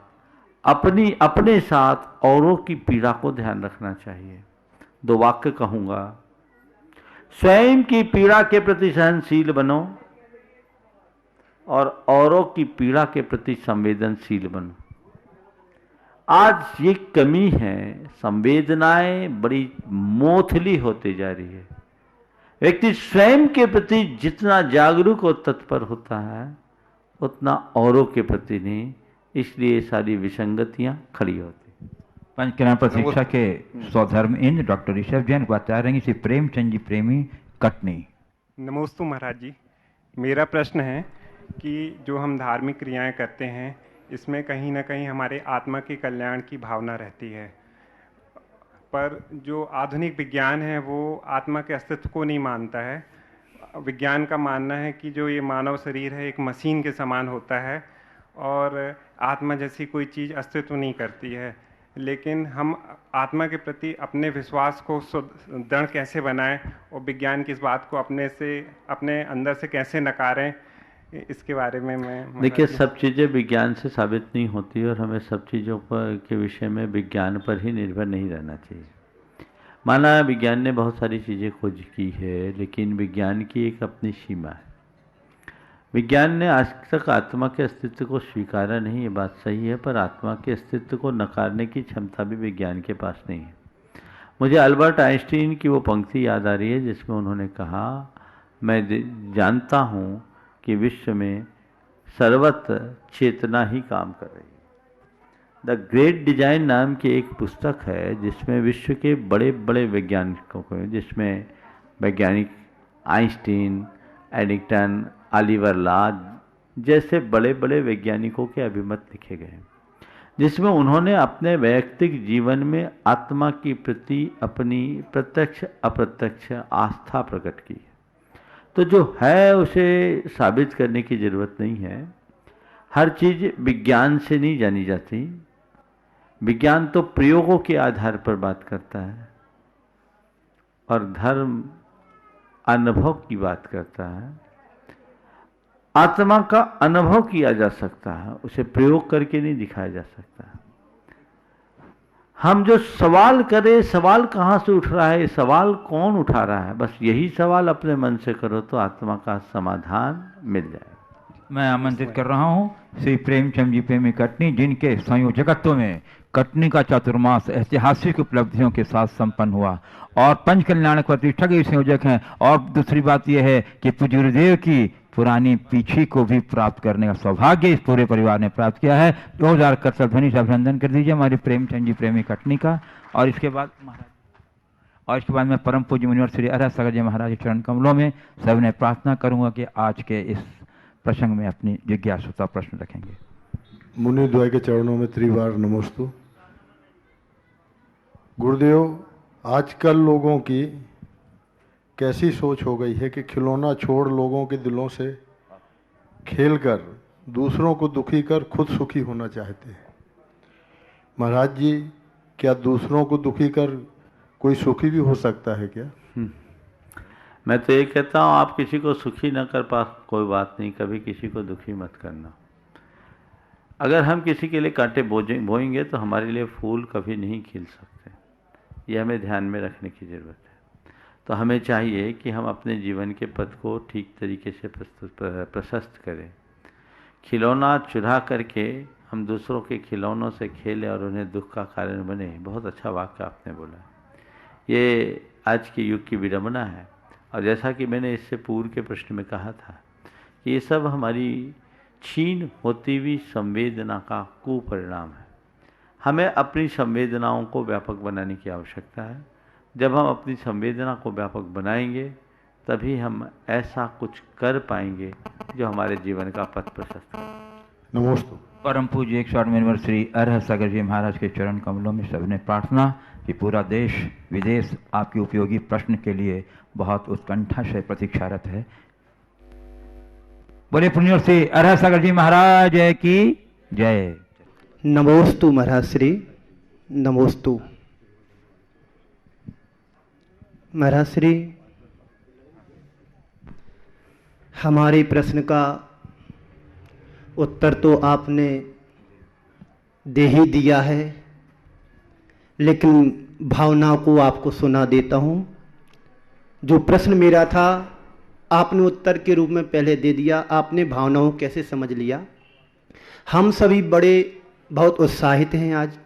अपने साथ औरों की पीड़ा को ध्यान रखना चाहिए। दो वाक्य कहूंगा, स्वयं की पीड़ा के प्रति सहनशील बनो और औरों की पीड़ा के प्रति संवेदनशील बनो। आज ये कमी है, संवेदनाएं बड़ी मोथली होती जा रही है। व्यक्ति स्वयं के प्रति जितना जागरूक और तत्पर होता है उतना औरों के प्रति नहीं, इसलिए सारी विसंगतियां खड़ी होती। पंचकल्याण प्रतिष्ठा के स्वधर्म इंद्र डॉक्टर ऋषभ जैन को बता रहेंगे श्री प्रेमचंद जी प्रेमी, कटनी। नमोस्तु महाराज जी। मेरा प्रश्न है कि जो हम धार्मिक क्रियाएं करते हैं इसमें कहीं ना कहीं हमारे आत्मा के कल्याण की भावना रहती है, पर जो आधुनिक विज्ञान है वो आत्मा के अस्तित्व को नहीं मानता है। विज्ञान का मानना है कि जो ये मानव शरीर है एक मशीन के समान होता है और आत्मा जैसी कोई चीज़ अस्तित्व नहीं करती है। लेकिन हम आत्मा के प्रति अपने विश्वास को दृढ़ कैसे बनाएं और विज्ञान की इस बात को अपने अंदर से कैसे नकारें, इसके बारे में मैं। देखिए, सब चीज़ें विज्ञान से साबित नहीं होती और हमें सब चीज़ों के विषय में विज्ञान पर ही निर्भर नहीं रहना चाहिए। माना विज्ञान ने बहुत सारी चीज़ें खोज की है, लेकिन विज्ञान की एक अपनी सीमा है। विज्ञान ने आज तक आत्मा के अस्तित्व को स्वीकारा नहीं, ये बात सही है, पर आत्मा के अस्तित्व को नकारने की क्षमता भी विज्ञान के पास नहीं है। मुझे अल्बर्ट आइंस्टीन की वो पंक्ति याद आ रही है जिसमें उन्होंने कहा, मैं जानता हूँ कि विश्व में सर्वत्र चेतना ही काम कर रही है। द ग्रेट डिजाइन नाम की एक पुस्तक है जिसमें विश्व के बड़े बड़े वैज्ञानिकों को, जिसमें वैज्ञानिक आइंस्टीन, एडिंगटन, ऑलिवर लॉ जैसे बड़े बड़े वैज्ञानिकों के अभिमत लिखे गए, जिसमें उन्होंने अपने वैयक्तिक जीवन में आत्मा के प्रति अपनी प्रत्यक्ष अप्रत्यक्ष आस्था प्रकट की है। तो जो है उसे साबित करने की ज़रूरत नहीं है। हर चीज़ विज्ञान से नहीं जानी जाती। विज्ञान तो प्रयोगों के आधार पर बात करता है और धर्म अनुभव की बात करता है। आत्मा का अनुभव किया जा सकता है, उसे प्रयोग करके नहीं दिखाया जा सकता। हम जो सवाल करें, सवाल कहाँ से उठ रहा है, सवाल कौन उठा रहा है, बस यही सवाल अपने मन से करो तो आत्मा का समाधान मिल जाए। मैं आमंत्रित कर रहा हूँ श्री प्रेमचंद जी प्रेमी कटनी, जिनके संयोजकत्व में कटनी का चातुर्मास ऐतिहासिक उपलब्धियों के साथ संपन्न हुआ और पंच कल्याणक प्रतिष्ठा के संयोजक हैं। और दूसरी बात यह है कि पूज्य गुरुदेव की पुरानी पीछी को भी प्राप्त करने का सौभाग्य इस पूरे परिवार ने प्राप्त किया है। 2000 कर सब ध्वनि से अभिनंदन कर दीजिए हमारे प्रेमचंद जी प्रेमी कटनी का। और इसके बाद मैं परम पूज्य मुनिवर श्री अरहत सागर जी महाराज के चरण कमलों में सबने प्रार्थना करूंगा कि आज के इस प्रसंग में अपनी जिज्ञासुता प्रश्न रखेंगे। मुनि द्वय के चरणों में त्रिवार नमोस्तु। गुरुदेव, आजकल लोगों की कैसी सोच हो गई है कि खिलौना छोड़ लोगों के दिलों से खेलकर दूसरों को दुखी कर खुद सुखी होना चाहते हैं। महाराज जी, क्या दूसरों को दुखी कर कोई सुखी भी हो सकता है क्या? मैं तो ये कहता हूँ, आप किसी को सुखी न कर पा कोई बात नहीं, कभी किसी को दुखी मत करना। अगर हम किसी के लिए कांटे बोएंगे तो हमारे लिए फूल कभी नहीं खिल सकते, ये हमें ध्यान में रखने की ज़रूरत है। तो हमें चाहिए कि हम अपने जीवन के पथ को ठीक तरीके से प्रशस्त करें। खिलौना चुरा करके हम दूसरों के खिलौनों से खेलें और उन्हें दुख का कारण बने, बहुत अच्छा वाक्य आपने बोला। ये आज के युग की विडंबना है। और जैसा कि मैंने इससे पूर्व के प्रश्न में कहा था कि ये सब हमारी क्षीण होती हुई संवेदना का कुपरिणाम है। हमें अपनी संवेदनाओं को व्यापक बनाने की आवश्यकता है। जब हम अपनी संवेदना को व्यापक बनाएंगे तभी हम ऐसा कुछ कर पाएंगे जो हमारे जीवन का पथ प्रशस्त करे। नमस्ते। परम पूज्य 108 मुनिवर श्री अरहत सागर जी महाराज के चरण कमलों में सबने प्रार्थना कि पूरा देश विदेश आपके उपयोगी प्रश्न के लिए बहुत उत्कंठा से प्रतीक्षारत है। बोले पुण्य श्री अरहत सागर जी महाराज की जय। नमोस्तु महाराज श्री, नमोस्तु महाराज श्री। हमारे प्रश्न का उत्तर तो आपने दे ही दिया है, लेकिन भावनाओं को आपको सुना देता हूँ। जो प्रश्न मेरा था आपने उत्तर के रूप में पहले दे दिया। आपने भावनाओं कैसे समझ लिया। हम सभी बड़े बहुत उत्साहित हैं। आज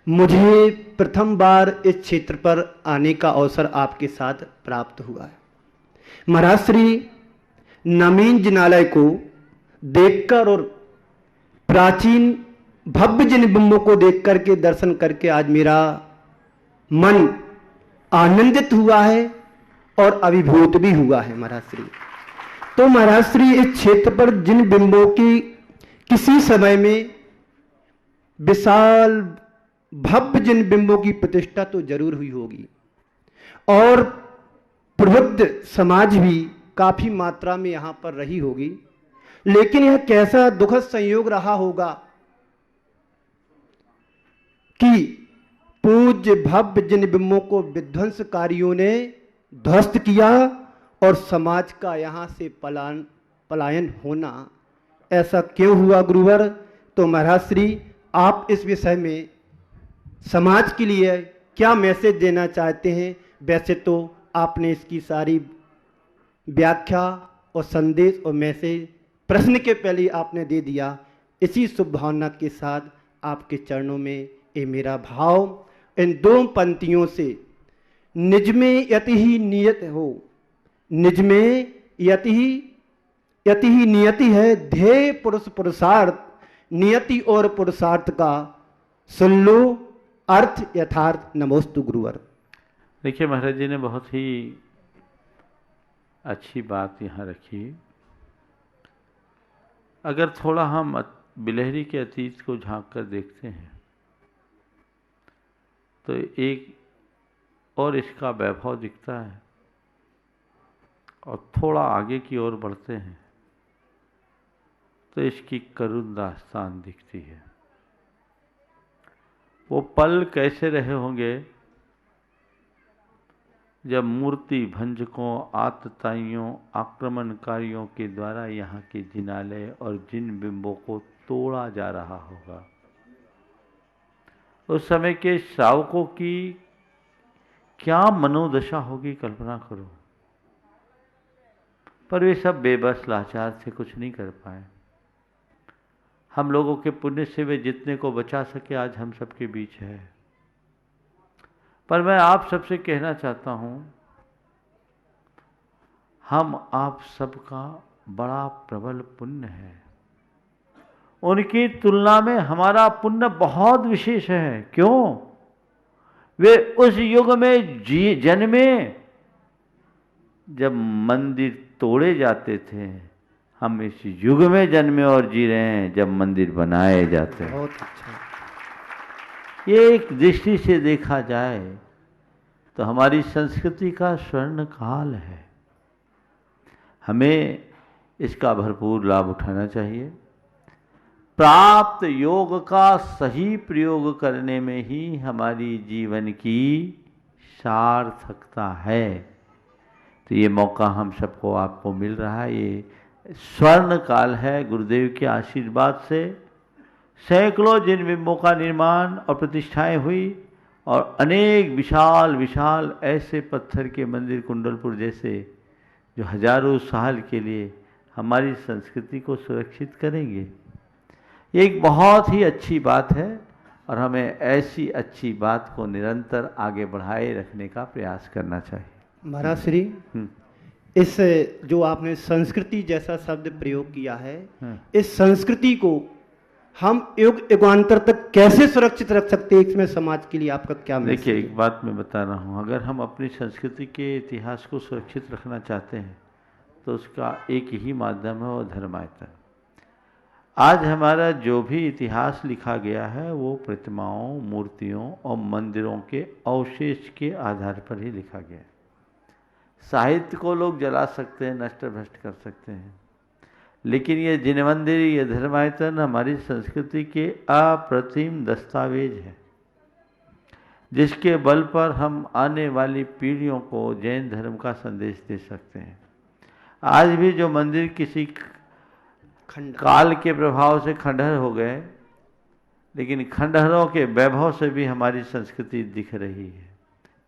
मुझे प्रथम बार इस क्षेत्र पर आने का अवसर आपके साथ प्राप्त हुआ है। महाराज श्री, नवीन जिनालय को देखकर और प्राचीन भव्य जिन बिंबों को देख करके दर्शन करके आज मेरा मन आनंदित हुआ है और अभिभूत भी हुआ है महाराज श्री। तो महाराज श्री, इस क्षेत्र पर जिन बिंबों की किसी समय में विशाल भव्य जिन बिंबों की प्रतिष्ठा तो जरूर हुई होगी और प्रबुद्ध समाज भी काफी मात्रा में यहां पर रही होगी, लेकिन यह कैसा दुखद संयोग रहा होगा कि पूज्य भव्य जिन बिंबों को विध्वंसकारियों ने ध्वस्त किया और समाज का यहां से पलायन होना ऐसा क्यों हुआ गुरुवर? तो महाराज श्री, आप इस विषय में समाज के लिए क्या मैसेज देना चाहते हैं। वैसे तो आपने इसकी सारी व्याख्या और संदेश और मैसेज प्रश्न के पहले आपने दे दिया। इसी शुभ भावना के साथ आपके चरणों में ये मेरा भाव इन 2 पंक्तियों से, निज में यति ही नियत हो, निज में यति ही नियति है, ध्येय पुरुष पुरुषार्थ, नियति और पुरुषार्थ का सुन लो अर्थ यथार्थ। नमोस्तु गुरुवर। देखिए महाराज जी ने बहुत ही अच्छी बात यहाँ रखी। अगर थोड़ा हम बिलहरी के अतीत को झांक कर देखते हैं तो एक और इसका वैभव दिखता है, और थोड़ा आगे की ओर बढ़ते हैं तो इसकी करुण दास्तान दिखती है। वो पल कैसे रहे होंगे जब मूर्ति भंजकों, आतताइयों, आक्रमणकारियों के द्वारा यहाँ के जिनालय और जिन बिंबों को तोड़ा जा रहा होगा। उस समय के श्रावकों की क्या मनोदशा होगी, कल्पना करो। पर वे सब बेबस लाचार से कुछ नहीं कर पाए। हम लोगों के पुण्य से वे जितने को बचा सके आज हम सबके बीच है। पर मैं आप सबसे कहना चाहता हूं, हम आप सबका बड़ा प्रबल पुण्य है। उनकी तुलना में हमारा पुण्य बहुत विशेष है। क्यों? वे उस युग में जन्मे जब मंदिर तोड़े जाते थे। हम इस युग में जन्मे और जी रहे हैं जब मंदिर बनाए जाते हैं। बहुत अच्छा। ये एक दृष्टि से देखा जाए तो हमारी संस्कृति का स्वर्ण काल है। हमें इसका भरपूर लाभ उठाना चाहिए। प्राप्त योग का सही प्रयोग करने में ही हमारी जीवन की सार्थकता है। तो ये मौका हम सबको आपको मिल रहा है। ये स्वर्ण काल है। गुरुदेव के आशीर्वाद से सैकड़ों जिन बिंबों का निर्माण और प्रतिष्ठाएं हुई, और अनेक विशाल विशाल ऐसे पत्थर के मंदिर कुंडलपुर जैसे जो हजारों साल के लिए हमारी संस्कृति को सुरक्षित करेंगे। ये एक बहुत ही अच्छी बात है और हमें ऐसी अच्छी बात को निरंतर आगे बढ़ाए रखने का प्रयास करना चाहिए। महाराज श्री, इस जो आपने संस्कृति जैसा शब्द प्रयोग किया है, इस संस्कृति को हम युग युगांतर तक कैसे सुरक्षित रख सकते हैं, इसमें समाज के लिए आपका क्या मैसेज? देखिए, एक बात मैं बता रहा हूँ, अगर हम अपनी संस्कृति के इतिहास को सुरक्षित रखना चाहते हैं तो उसका एक ही माध्यम है, वो धर्मायतन। आज हमारा जो भी इतिहास लिखा गया है वो प्रतिमाओं, मूर्तियों और मंदिरों के अवशेष के आधार पर ही लिखा गया है। साहित्य को लोग जला सकते हैं, नष्ट भ्रष्ट कर सकते हैं, लेकिन ये जिन मंदिर, ये धर्मायतन हमारी संस्कृति के अप्रतिम दस्तावेज है, जिसके बल पर हम आने वाली पीढ़ियों को जैन धर्म का संदेश दे सकते हैं। आज भी जो मंदिर किसी काल के प्रभाव से खंडहर हो गए, लेकिन खंडहरों के वैभव से भी हमारी संस्कृति दिख रही है।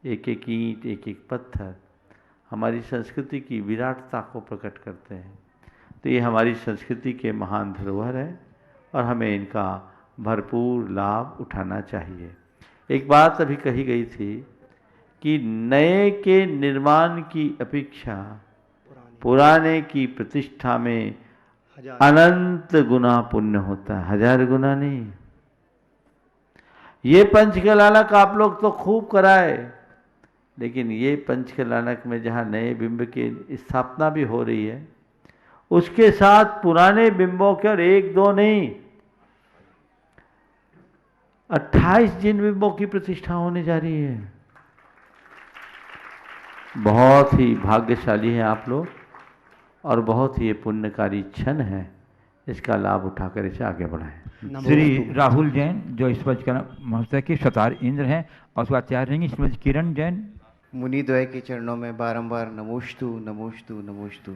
एक एक ईंट, एक एक पत्थर हमारी संस्कृति की विराटता को प्रकट करते हैं। तो ये हमारी संस्कृति के महान धरोहर है और हमें इनका भरपूर लाभ उठाना चाहिए। एक बात अभी कही गई थी कि नए के निर्माण की अपेक्षा पुराने की प्रतिष्ठा में अनंत गुना पुण्य होता है, 1000 गुना नहीं। ये पंचकलानक आप लोग तो खूब कराए, लेकिन ये पंचकलानक में जहाँ नए बिंब की स्थापना भी हो रही है, उसके साथ पुराने बिंबों के, और 1-2 नहीं, 28 जिन बिंबों की प्रतिष्ठा होने जा रही है। बहुत ही भाग्यशाली हैं आप लोग और बहुत ही ये पुण्यकारी क्षण है। इसका लाभ उठाकर इसे आगे बढ़ाएं। श्री राहुल जैन जो इस वर्ष का महोत्सव के सतार इंद्र हैं, और उसके बाद तैयार रहेंगे इस वर्ष किरण जैन। मुनिद्वय के चरणों में बारंबार नमोस्तु नमोस्तु नमोस्तु।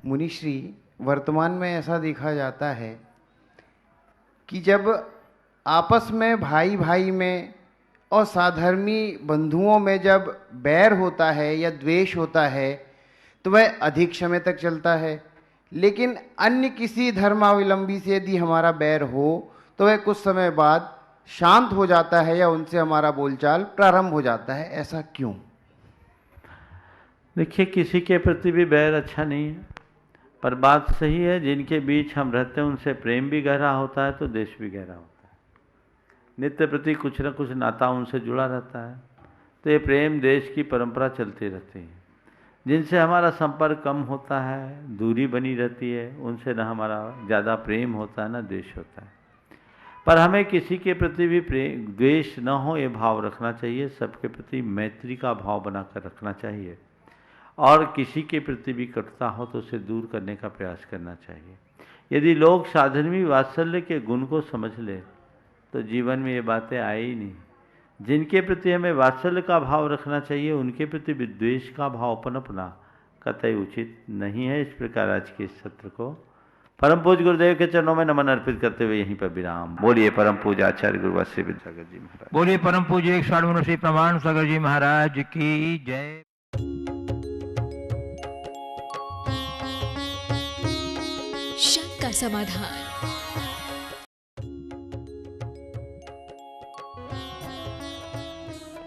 मुनिश्री, वर्तमान में ऐसा देखा जाता है कि जब आपस में भाई भाई में और साधर्मी बंधुओं में जब बैर होता है या द्वेष होता है तो वह अधिक समय तक चलता है, लेकिन अन्य किसी धर्मावलंबी से यदि हमारा बैर हो तो वह कुछ समय बाद शांत हो जाता है या उनसे हमारा बोलचाल प्रारंभ हो जाता है। ऐसा क्यों? देखिए, किसी के प्रति भी बैर अच्छा नहीं है, पर बात सही है, जिनके बीच हम रहते हैं उनसे प्रेम भी गहरा होता है तो देश भी गहरा होता है। नित्य प्रति कुछ न कुछ नाता उनसे जुड़ा रहता है, तो ये प्रेम देश की परंपरा चलती रहती है। जिनसे हमारा संपर्क कम होता है, दूरी बनी रहती है, उनसे न हमारा ज़्यादा प्रेम होता है न द्वेष होता है। पर हमें किसी के प्रति भी प्रेम द्वेष न हो ये भाव रखना चाहिए, सबके प्रति मैत्री का भाव बनाकर रखना चाहिए, और किसी के प्रति भी कटुता हो तो उसे दूर करने का प्रयास करना चाहिए। यदि लोग साधर्मी वात्सल्य के गुण को समझ ले तो जीवन में ये बातें आई ही नहीं। जिनके प्रति हमें वात्सल्य का भाव रखना चाहिए उनके प्रति विद्वेष का भाव पनपना कतई उचित नहीं है। इस प्रकार आज के इस सत्र को परम पूज्य गुरुदेव के चरणों में नमन अर्पित करते हुए यहीं पर विराम। बोलिए परम पूज्य आचार्य गुरुवर श्री विद्यासागर जी महाराज। बोलिए परम पूज्य 160 मनुष्य प्रमाण सागर जी महाराज की जय। शंका समाधान।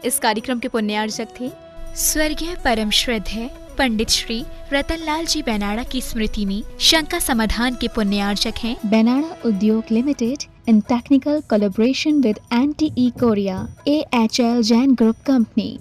इस कार्यक्रम के पुण्यार्चक थे स्वर्गीय परम श्रद्धेय पंडित श्री रतनलाल जी बेनाड़ा की स्मृति में शंका समाधान के पुण्यार्चक हैं बेनाड़ा उद्योग limited in technical collaboration with NTE Korea, AHL Jain Group Company.